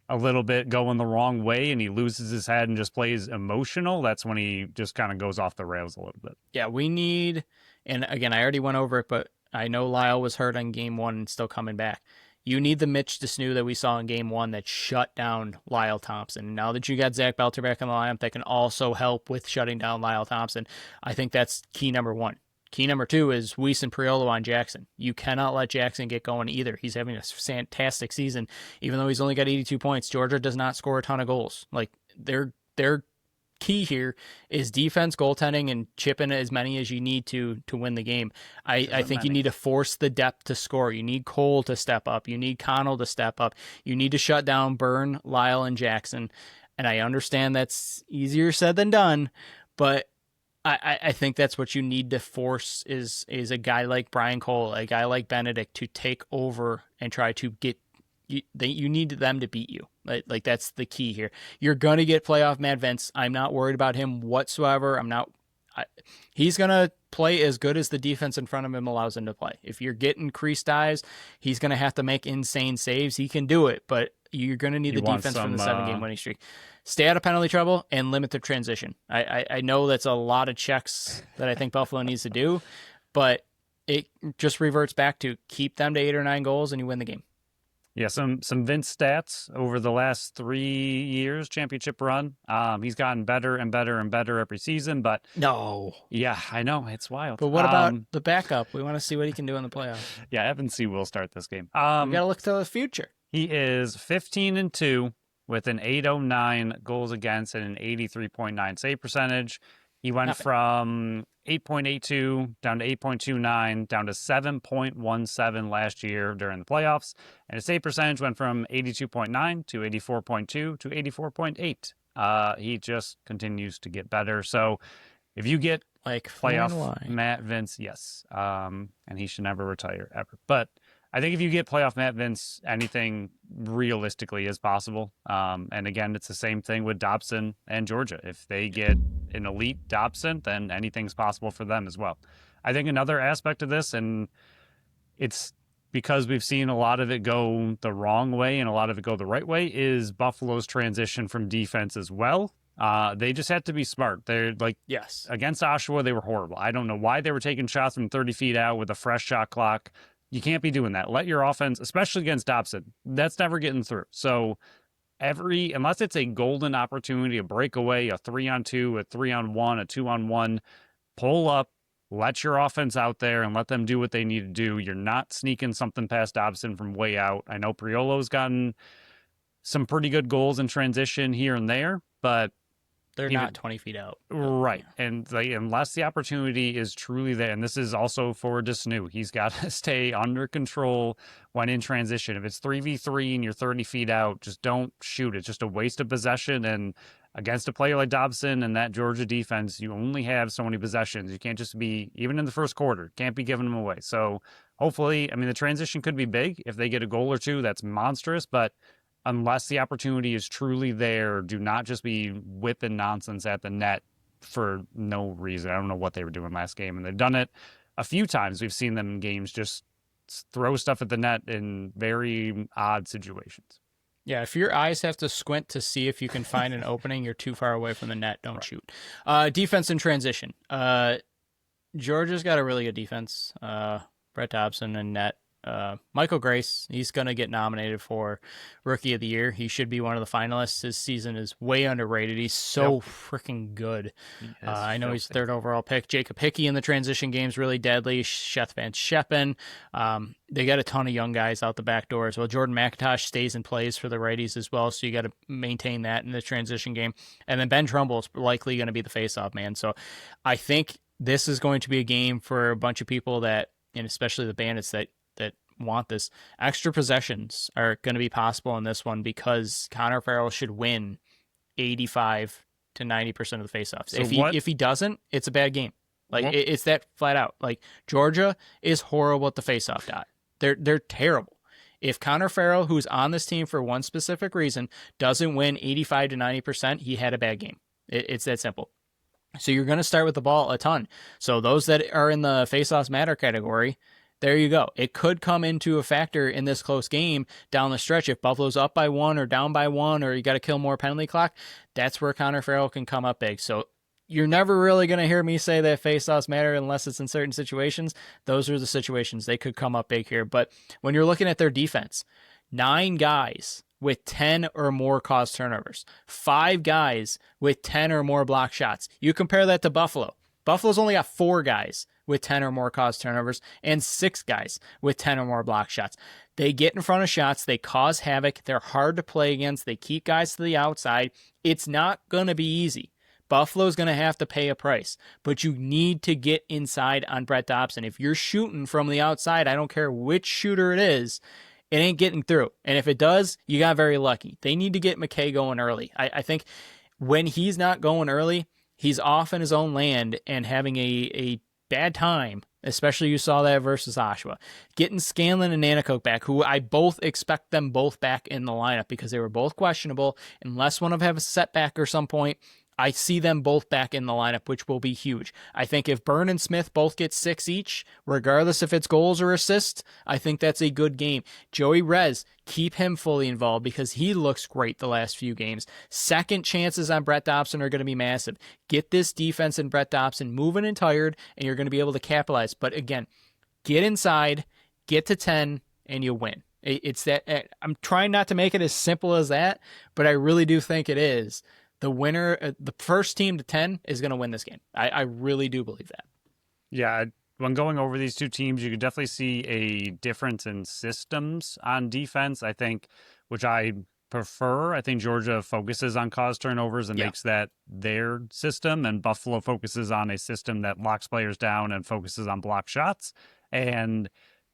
a little bit going the wrong way and he loses his head and just plays emotional, that's when he just kind of goes off the rails a little bit. Yeah, we need, and again, I already went over it, but I know Lyle was hurt on game 1 and still coming back. You need the Mitch DeSnoo that we saw in game 1 that shut down Lyle Thompson. Now that you got Zach Belter back in the lineup, that can also help with shutting down Lyle Thompson. I think that's key number 1. Key number 2 is Weiss and Priolo on Jackson. You cannot let Jackson get going either. He's having a fantastic season, even though he's only got 82 points. Georgia does not score a ton of goals. Like, they're key here is defense, goaltending, and chipping as many as you need to win the game. I think you need to force the depth to score. You need Cole to step up. You need Connell to step up. You need to shut down Byrne, Lyle, and Jackson. And I understand that's easier said than done, but I think that's what you need to force is a guy like Brian Cole, a guy like Benedict to take over and try to get you need them to beat you. Like that's the key here. You're going to get playoff Matt Vince. I'm not worried about him whatsoever. He's going to play as good as the defense in front of him allows him to play. If you're getting creased eyes, he's going to have to make insane saves. He can do it, but you're going to need the defense from the 7-game winning streak. Stay out of penalty trouble and limit the transition. I know that's a lot of checks that I think Buffalo needs to do, but it just reverts back to keep them to 8 or 9 goals and you win the game. Yeah, some Vince stats over the last 3 years championship run. He's gotten better and better and better every season, but no. Yeah, I know, it's wild. But what about the backup? We want to see what he can do in the playoffs. Yeah, Evan C. will start this game. We got to look to the future. He is 15-2 with an 809 goals against and an 83.9 save percentage. He went from 8.82 down to 8.29 down to 7.17 last year during the playoffs. And his save percentage went from 82.9 to 84.2 to 84.8. He just continues to get better. So if you get like playoff Matt Vince, yes. And he should never retire ever. But I think if you get playoff Matt Vince, anything realistically is possible. And again, it's the same thing with Dobson and Georgia. If they get an elite Dobson, then anything's possible for them as well. I think another aspect of this, and it's because we've seen a lot of it go the wrong way and a lot of it go the right way, is Buffalo's transition from defense as well. They just had to be smart. They're like, yes, against Oshawa, they were horrible. I don't know why they were taking shots from 30 feet out with a fresh shot clock. You can't be doing that. Let your offense, especially against Dobson, that's never getting through. So unless it's a golden opportunity, a breakaway, a 3-on-2, a 3-on-1, a 2-on-1, pull up, let your offense out there and let them do what they need to do. You're not sneaking something past Dobson from way out. I know Priolo's gotten some pretty good goals in transition here and there, but they're not 20 feet out. Right. And unless the opportunity is truly there, and this is also for DeSnoo, he's got to stay under control when in transition. If it's 3v3 and you're 30 feet out, just don't shoot. It's just a waste of possession. And against a player like Dobson and that Georgia defense, you only have so many possessions. You can't just be, even in the first quarter, can't be giving them away. So hopefully, the transition could be big. If they get a goal or two, that's monstrous. But unless the opportunity is truly there, do not just be whipping nonsense at the net for no reason. I don't know what they were doing last game, and they've done it a few times. We've seen them in games just throw stuff at the net in very odd situations. Yeah, if your eyes have to squint to see if you can find an opening, you're too far away from the net. Don't shoot. Defense in transition. Georgia's got a really good defense. Brett Dobson and net. Michael Grace, he's going to get nominated for Rookie of the Year. He should be one of the finalists. His season is way underrated. He's so freaking good. I know he's third overall pick. Jacob Hickey in the transition game's really deadly. Seth Van Scheppen. They got a ton of young guys out the back door as well. Jordan McIntosh stays and plays for the righties as well, so you got to maintain that in the transition game. And then Ben Trumbull's likely going to be the face-off man. So I think this is going to be a game for a bunch of people that and especially the Bandits that want this, extra possessions are going to be possible in this one because Connor Farrell should win 85 to 90% of the faceoffs. So what If he doesn't, it's a bad game. Like what it's that flat out. Like Georgia is horrible at the faceoff dot. They're terrible. If Connor Farrell, who's on this team for one specific reason, doesn't win 85 to 90%, he had a bad game. It's that simple. So you're going to start with the ball a ton. So those that are in the faceoffs matter category, there you go. It could come into a factor in this close game down the stretch. If Buffalo's up by one or down by one, or you got to kill more penalty clock, that's where Connor Farrell can come up big. So you're never really going to hear me say that faceoffs matter unless it's in certain situations. Those are the situations they could come up big here. But when you're looking at their defense, 9 guys with 10 or more caused turnovers, 5 guys with 10 or more block shots. You compare that to Buffalo. Buffalo's only got 4 guys with 10 or more caused turnovers and 6 guys with 10 or more block shots. They get in front of shots. They cause havoc. They're hard to play against. They keep guys to the outside. It's not going to be easy. Buffalo's going to have to pay a price, but you need to get inside on Brett Dobson. If you're shooting from the outside, I don't care which shooter it is, it ain't getting through. And if it does, you got very lucky. They need to get McKay going early. I think when he's not going early, he's off in his own land and having a bad time, especially you saw that versus Oshawa. Getting Scanlon and Nanacoke back, who I both expect them both back in the lineup because they were both questionable. Unless one of them have a setback or some point, I see them both back in the lineup, which will be huge. I think if Byrne and Smith both get 6 each, regardless if it's goals or assists, I think that's a good game. Joey Rez, keep him fully involved because he looks great the last few games. Second chances on Brett Dobson are going to be massive. Get this defense and Brett Dobson moving and tired, and you're going to be able to capitalize. But again, get inside, get to 10, and you win. It's that. I'm trying not to make it as simple as that, but I really do think it is. The winner, the first team to 10 is going to win this game. I really do believe that. Yeah, when going over these two teams, you could definitely see a difference in systems on defense, I think, which I prefer. I think Georgia focuses on cause turnovers and makes that their system, and Buffalo focuses on a system that locks players down and focuses on block shots. And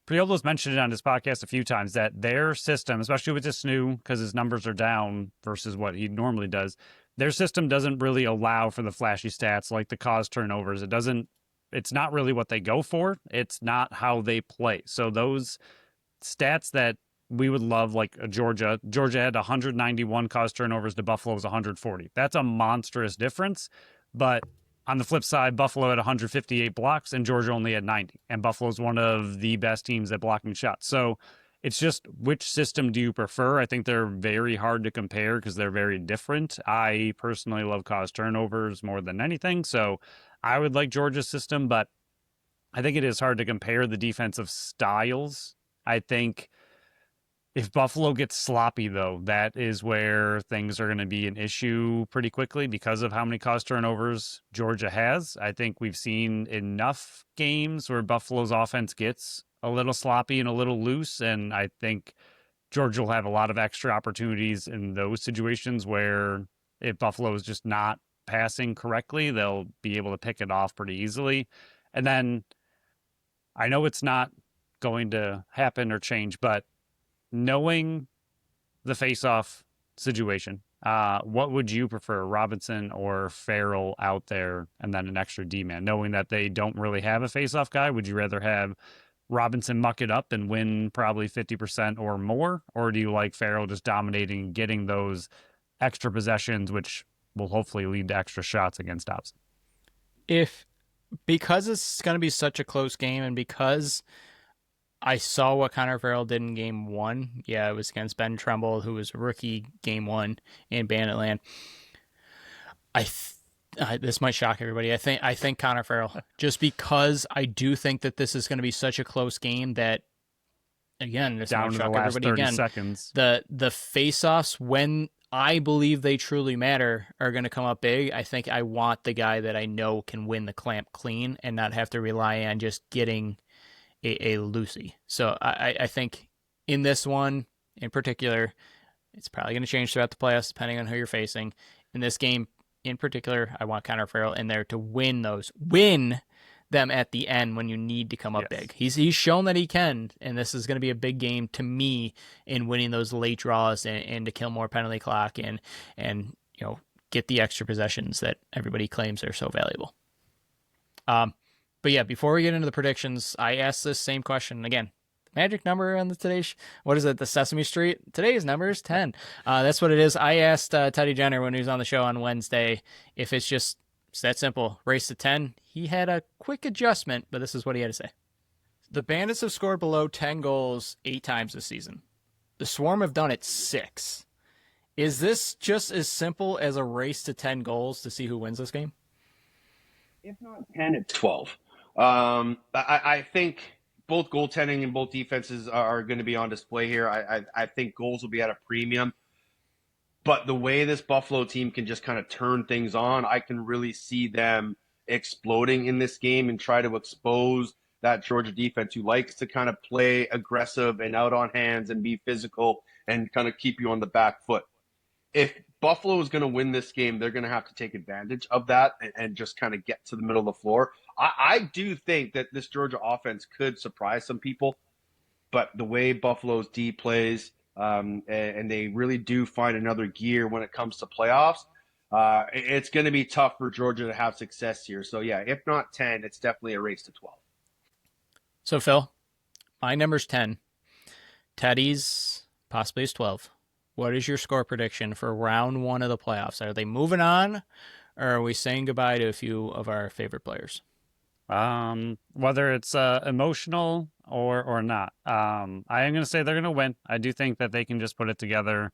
Priolo's mentioned it on his podcast a few times that their system, especially with this new, because his numbers are down versus what he normally does, their system doesn't really allow for the flashy stats like the cause turnovers. It's not really what they go for. It's not how they play. So those stats that we would love, like Georgia had 191 cause turnovers to Buffalo's 140. That's a monstrous difference. But on the flip side, Buffalo had 158 blocks and Georgia only had 90. And Buffalo's one of the best teams at blocking shots. So it's just, which system do you prefer? I think they're very hard to compare because they're very different. I personally love cause turnovers more than anything. So I would like Georgia's system, but I think it is hard to compare the defensive styles. I think if Buffalo gets sloppy, though, that is where things are going to be an issue pretty quickly because of how many cause turnovers Georgia has. I think we've seen enough games where Buffalo's offense gets a little sloppy and a little loose, and I think Georgia will have a lot of extra opportunities in those situations where if Buffalo is just not passing correctly, they'll be able to pick it off pretty easily. And then I know it's not going to happen or change, but knowing the face-off situation, what would you prefer, Robinson or Farrell out there, and then an extra D-man? Knowing that they don't really have a face-off guy, would you rather have Robinson muck it up and win probably 50% or more? Or do you like Farrell just dominating and getting those extra possessions, which will hopefully lead to extra shots against Dobson? Because it's going to be such a close game, and because I saw what Connor Farrell did in game 1. Yeah, it was against Ben Tremble, who was a rookie game 1 in Banditland. This might shock everybody. I think Connor Farrell, just because I do think that this is going to be such a close game that, again, this down might to shock the last everybody 30 again. seconds. The face-offs, when I believe they truly matter, are going to come up big. I think I want the guy that I know can win the clamp clean and not have to rely on just getting a Lucy. So I think in this one in particular, it's probably going to change throughout the playoffs depending on who you're facing. In this game in particular, I want Connor Farrell in there to win them at the end when you need to come up Yes. big. He's shown that he can, and this is going to be a big game to me in winning those late draws and to kill more penalty clock and get the extra possessions that everybody claims are so valuable. But yeah, before we get into the predictions, I asked this same question again. Magic number on the today's, what is it? The Sesame Street. Today's number is 10. That's what it is. I asked Teddy Jenner when he was on the show on Wednesday if it's that simple. Race to 10. He had a quick adjustment, but this is what he had to say. The Bandits have scored below 10 goals 8 times this season. The Swarm have done it 6. Is this just as simple as a race to 10 goals to see who wins this game? If not 10, it's 12. I think both goaltending and both defenses are going to be on display here. I think goals will be at a premium. But the way this Buffalo team can just kind of turn things on, I can really see them exploding in this game and try to expose that Georgia defense who likes to kind of play aggressive and out on hands and be physical and kind of keep you on the back foot. If Buffalo is going to win this game, they're going to have to take advantage of that and just kind of get to the middle of the floor. I do think that this Georgia offense could surprise some people, but the way Buffalo's D plays, and they really do find another gear when it comes to playoffs, it's going to be tough for Georgia to have success here. So, yeah, if not 10, it's definitely a race to 12. So, Phil, my number's 10. Teddy's possibly is 12. What is your score prediction for round 1 of the playoffs? Are they moving on, or are we saying goodbye to a few of our favorite players? Whether it's emotional or not, I am going to say they're going to win. I do think that they can just put it together.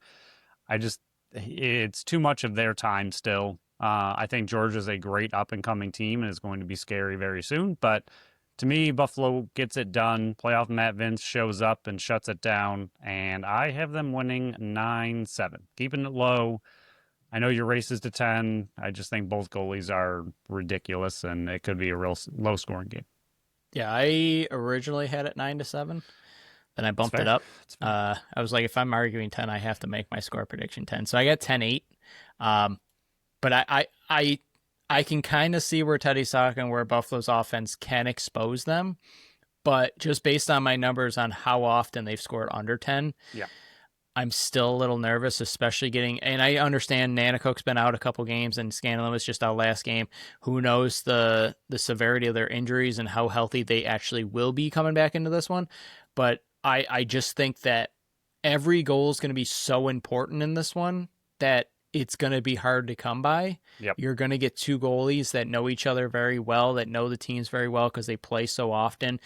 It's too much of their time still. I think Georgia's a great up-and-coming team and is going to be scary very soon, but to me, Buffalo gets it done. Playoff Matt Vince shows up and shuts it down, and I have them winning 9-7, keeping it low. I know your race is to 10. I just think both goalies are ridiculous, and it could be a real low-scoring game. Yeah, I originally had it 9-7. Then I bumped it up. I was like, if I'm arguing 10, I have to make my score prediction 10. So I got 10-8. But I can kind of see where Teddy's talking, where Buffalo's offense can expose them. But just based on my numbers on how often they've scored under 10, yeah, I'm still a little nervous, especially and I understand Nanacook's been out a couple games and Scanlon was just out last game. Who knows the severity of their injuries and how healthy they actually will be coming back into this one. But I just think that every goal is going to be so important in this one that it's going to be hard to come by. Yep. You're going to get 2 goalies that know each other very well, that know the teams very well because they play so often.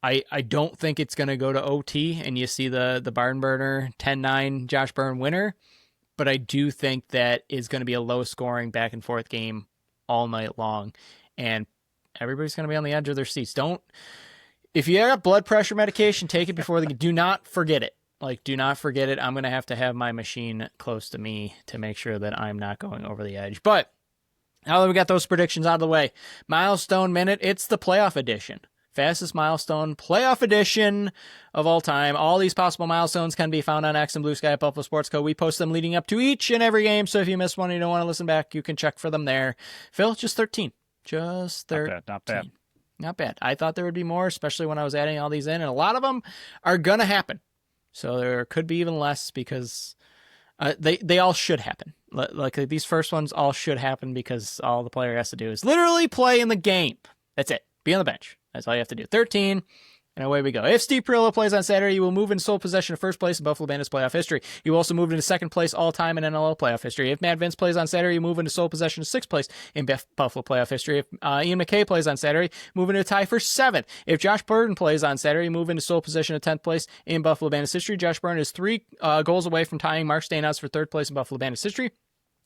I don't think it's going to go to OT and you see the barn burner 10-9 Josh Byrne winner, but I do think that is going to be a low scoring back and forth game all night long, and everybody's going to be on the edge of their seats. If you have blood pressure medication, take it before do not forget it. Do not forget it. I'm going to have my machine close to me to make sure that I'm not going over the edge. But now that we got those predictions out of the way, Milestone Minute, it's the playoff edition. Fastest milestone playoff edition of all time. All these possible milestones can be found on X and Blue Sky at Buffalo Sports Co. We post them leading up to each and every game, so if you miss one and you don't want to listen back, you can check for them there. Phil, just 13. Just 13. Not bad. Not bad. I thought there would be more, especially when I was adding all these in, and a lot of them are going to happen. So there could be even less because they all should happen. Like these first ones all should happen because all the player has to do is literally play in the game. That's it. Be on the bench. That's all you have to do. 13, and away we go. If Steve Perillo plays on Saturday, you will move into sole possession of first place in Buffalo Bandits playoff history. You will also move into second place all-time in NLL playoff history. If Matt Vince plays on Saturday, you move into sole possession of sixth place in Buffalo playoff history. If Ian McKay plays on Saturday, move into a tie for seventh. If Josh Byrne plays on Saturday, move into sole possession of 10th place in Buffalo Bandits history. Josh Byrne is 3 goals away from tying Mark Steinhaus for third place in Buffalo Bandits history.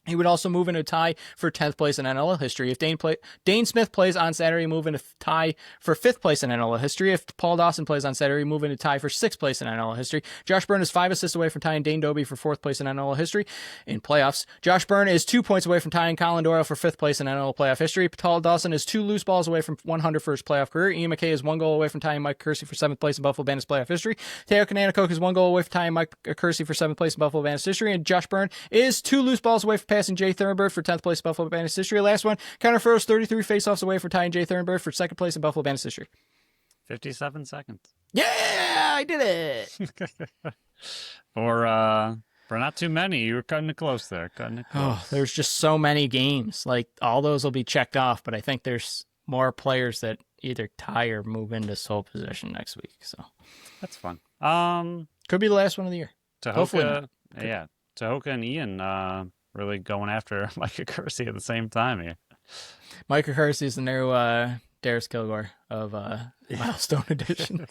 He would also move into a tie for 10th place in NLL history. If Dane Smith plays on Saturday, move into tie for 5th place in NLL history. If Paul Dawson plays on Saturday, move into tie for 6th place in NLL history. Josh Byrne is 5 assists away from tying Dane Dobie for 4th place in NLL history in playoffs. Josh Byrne is 2 points away from tying Colin Doyle for 5th place in NLL playoff history. Paul Dawson is 2 loose balls away from 100 for his playoff career. Ian McKay is 1 goal away from tying Mike Kersey for 7th place in Buffalo Bandits playoff history. Teo Kananakoke is 1 goal away from tying Mike Kersey for 7th place in Buffalo Bandits history. And Josh Byrne is 2 loose balls away from passing Jay Thornburg for 10th place in Buffalo Bandits history. Last one, Connor Furrow's 33 faceoffs away for tying Jay Thornburg for second place in Buffalo Bandits history. 57 seconds. Yeah, I did it. For not too many. You were cutting it close there. Cutting it close. Oh, there's just so many games. Like, all those will be checked off, but I think there's more players that either tie or move into sole position next week. So That's fun. could be the last one of the year. Hopefully Tahoka, not. yeah. Tahoka and Ian really going after Micah Kersey at the same time here. Micah Kersey is the new Darius Kilgore of Milestone Edition.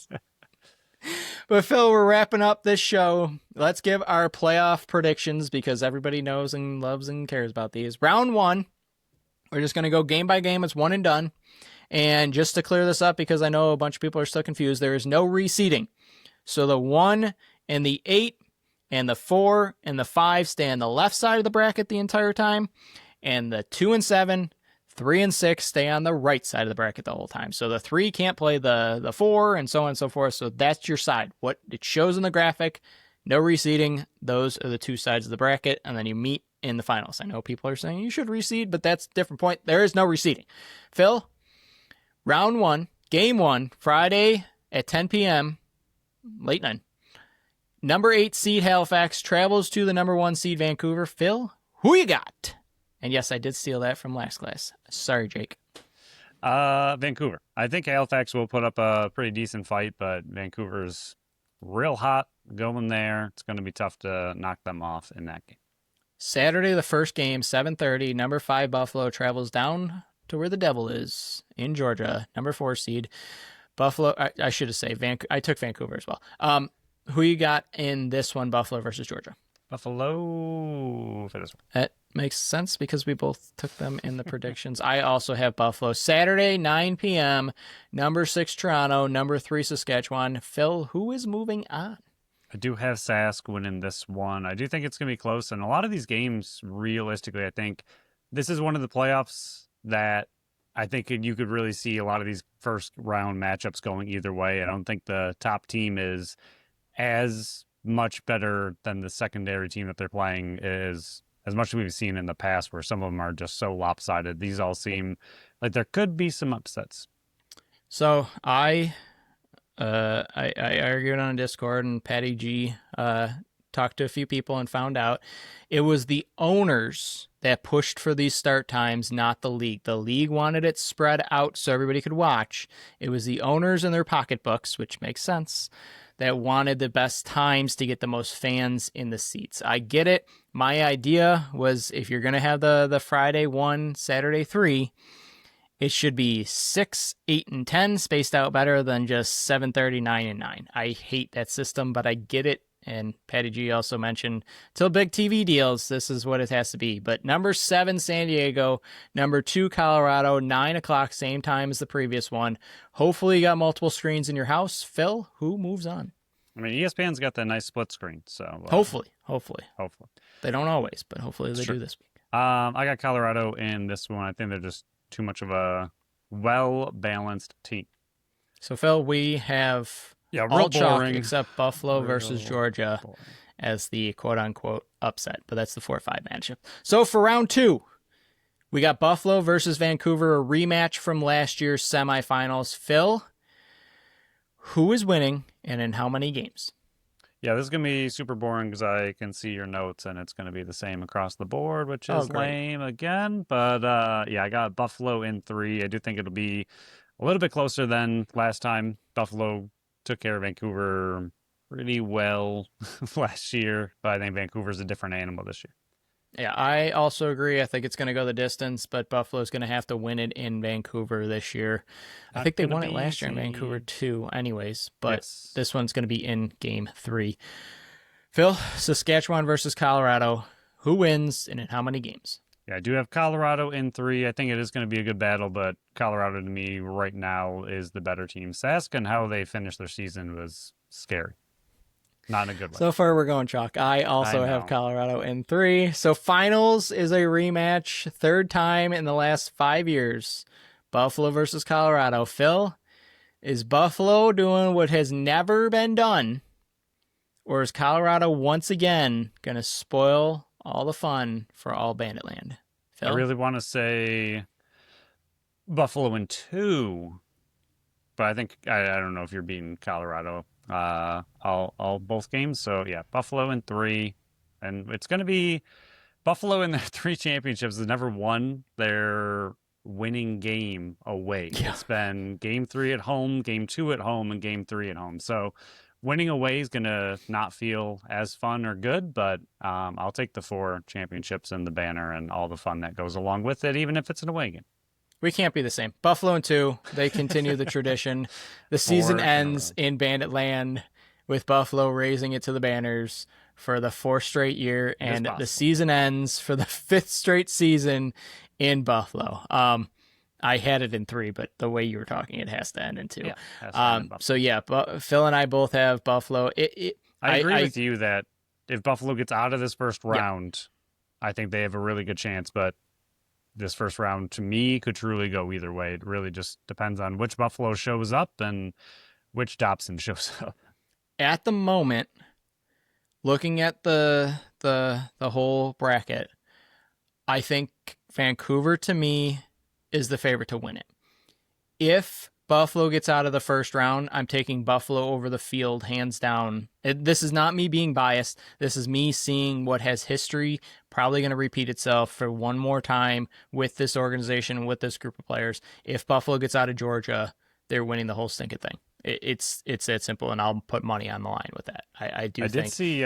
But Phil, we're wrapping up this show. Let's give our playoff predictions because everybody knows and loves and cares about these. Round 1, we're just going to go game by game. It's one and done. And just to clear this up, because I know a bunch of people are still confused, there is no reseeding. So the 1 and the 8 and the 4 and the 5 stay on the left side of the bracket the entire time. And the 2 and 7, 3 and 6 stay on the right side of the bracket the whole time. So the 3 can't play the 4 and so on and so forth. So that's your side. What it shows in the graphic, no reseeding. Those are the 2 sides of the bracket. And then you meet in the finals. I know people are saying you should reseed, but that's a different point. There is no reseeding. Phil, round 1, game 1, Friday at 10 p.m., late night. Number 8 seed Halifax travels to the number 1 seed Vancouver. Phil, who you got? And yes, I did steal that from last class. Sorry, Jake. Vancouver. I think Halifax will put up a pretty decent fight, but Vancouver's real hot going there. It's going to be tough to knock them off in that game. Saturday, the first game, 7:30. Number 5 Buffalo travels down to where the devil is in Georgia. Number 4 seed Buffalo. I should have said I took Vancouver as well. Who you got in this one? Buffalo versus Georgia. Buffalo for this one. That makes sense because we both took them in the predictions. I also have Buffalo. Saturday, 9 p.m., number 6 Toronto, number 3 Saskatchewan. Phil, who is moving on? I do have Sask winning this one. I do think it's going to be close. And a lot of these games, realistically, I think this is one of the playoffs that I think you could really see a lot of these first round matchups going either way. I don't think the top team is as much better than the secondary team that they're playing is, as much as we've seen in the past where some of them are just so lopsided. These all seem like there could be some upsets. So I argued on Discord, and Patty G talked to a few people and found out it was the owners that pushed for these start times, not the league. The league wanted it spread out so everybody could watch. It was the owners and their pocketbooks, which makes sense, that wanted the best times to get the most fans in the seats. I get it. My idea was if you're going to have the Friday 1, Saturday 3, it should be 6, 8, and 10 spaced out better than just 7:30, 9, and 9. I hate that system, but I get it. And Patty G also mentioned, till big TV deals, this is what it has to be. But number 7, San Diego. Number 2, Colorado. 9 o'clock, same time as the previous one. Hopefully you got multiple screens in your house. Phil, who moves on? I mean, ESPN's got that nice split screen. So Hopefully. They don't always, but hopefully they do this week. I got Colorado in this one. I think they're just too much of a well-balanced team. So, Phil, we have all chalk except Buffalo versus Georgia as the quote-unquote upset, but that's the 4-5 matchup. So for round 2, we got Buffalo versus Vancouver, a rematch from last year's semifinals. Phil, who is winning and in how many games? Yeah, this is going to be super boring because I can see your notes and it's going to be the same across the board, which is lame again. But yeah, I got Buffalo in 3. I do think it'll be a little bit closer than last time. Buffalo took care of Vancouver pretty well last year, but I think Vancouver's a different animal this year. Yeah, I also agree. I think it's going to go the distance, but Buffalo's going to have to win it in Vancouver this year. I think they won it last year in Vancouver too anyways, but this one's going to be in game 3. Phil, Saskatchewan versus Colorado. Who wins and in how many games? Yeah, I do have Colorado in 3. I think it is going to be a good battle, but Colorado to me right now is the better team. Sask and how they finished their season was scary. Not in a good way. So far, we're going chalk. I also have Colorado in 3. So finals is a rematch. 3rd time in the last 5 years. Buffalo versus Colorado. Phil, is Buffalo doing what has never been done? Or is Colorado once again going to spoil all the fun for all Banditland. Phil? I really want to say Buffalo in 2, but I think I don't know if you're beating Colorado all both games. So yeah, Buffalo in 3, and it's going to be Buffalo in their 3 championships has never won their winning game away. Yeah. It's been game 3 at home, game 2 at home, and game 3 at home. So winning away is going to not feel as fun or good, but I'll take the 4 championships and the banner and all the fun that goes along with it, even if it's an away game. We can't be the same. Buffalo in 2, they continue the tradition. The season ends in Banditland with Buffalo raising it to the banners for the 4th straight year, and the season ends for the 5th straight season in Buffalo. I had it in 3, but the way you were talking, it has to end in 2. Yeah, so yeah, Phil and I both have Buffalo. I agree with you that if Buffalo gets out of this first round, I think they have a really good chance, but this first round to me could truly go either way. It really just depends on which Buffalo shows up and which Dobson shows up. At the moment, looking at the whole bracket, I think Vancouver to me is the favorite to win it. If Buffalo gets out of the first round, I'm taking Buffalo over the field, hands down. This is not me being biased. This is me seeing what has history, probably going to repeat itself for one more time with this organization, with this group of players. If Buffalo gets out of Georgia, they're winning the whole stinking thing. It's that simple, and I'll put money on the line with that. I did see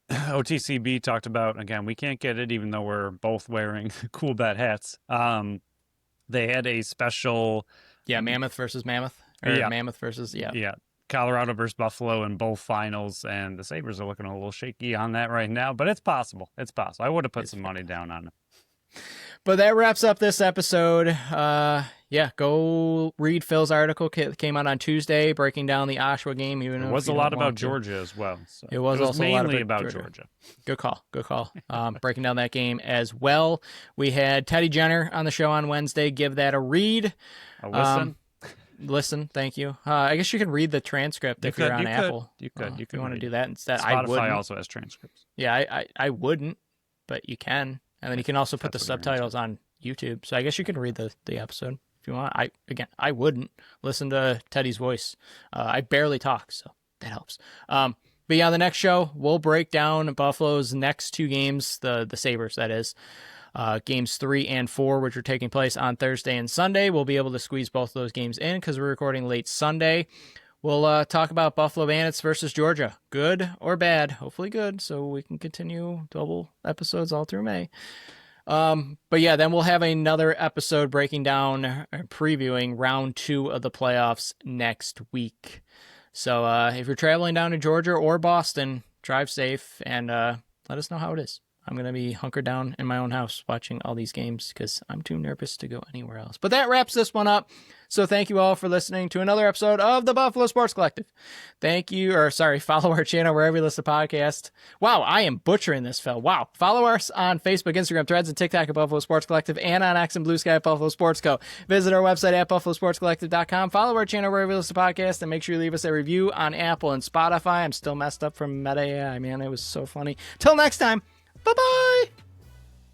OTCB talked about, again, we can't get it even though we're both wearing cool bet hats. They had a special... Mammoth versus Mammoth. Or Mammoth versus, Colorado versus Buffalo in both finals, and the Sabres are looking a little shaky on that right now, but it's possible. It's possible. I would have put some money down on it. But that wraps up this episode. Go read Phil's article. Came out on Tuesday, breaking down the Oshawa game. Even it was a lot about Georgia as well. So. It was also mainly a lot about Georgia. Good call. Breaking down that game as well. We had Teddy Jenner on the show on Wednesday. Give that a read. A listen. Listen, thank you. I guess you can read the transcript if you're on Apple. You could. If you want to do that instead. Spotify also has transcripts. Yeah, I wouldn't, but you can. And then you can also put the subtitles on YouTube. So I guess you can read the episode if you want. I wouldn't listen to Teddy's voice. I barely talk, so that helps. But yeah, the next show, we'll break down Buffalo's next 2 games, the Sabres, that is. Games 3 and 4, which are taking place on Thursday and Sunday. We'll be able to squeeze both of those games in because we're recording late Sunday. We'll talk about Buffalo Bandits versus Georgia. Good or bad? Hopefully good, so we can continue double episodes all through May. But yeah, then we'll have another episode breaking down, previewing round 2 of the playoffs next week. So if you're traveling down to Georgia or Boston, drive safe and let us know how it is. I'm going to be hunkered down in my own house watching all these games because I'm too nervous to go anywhere else. But that wraps this one up. So thank you all for listening to another episode of the Buffalo Sports Collective. Follow our channel wherever you listen to podcasts. Wow, I am butchering this, Phil. Wow. Follow us on Facebook, Instagram, Threads, and TikTok at Buffalo Sports Collective and on X and Blue Sky at Buffalo Sports Co. Visit our website at buffalosportscollective.com. Follow our channel wherever you listen to podcasts and make sure you leave us a review on Apple and Spotify. I'm still messed up from Meta AI, man. It was so funny. Till next time. Bye-bye.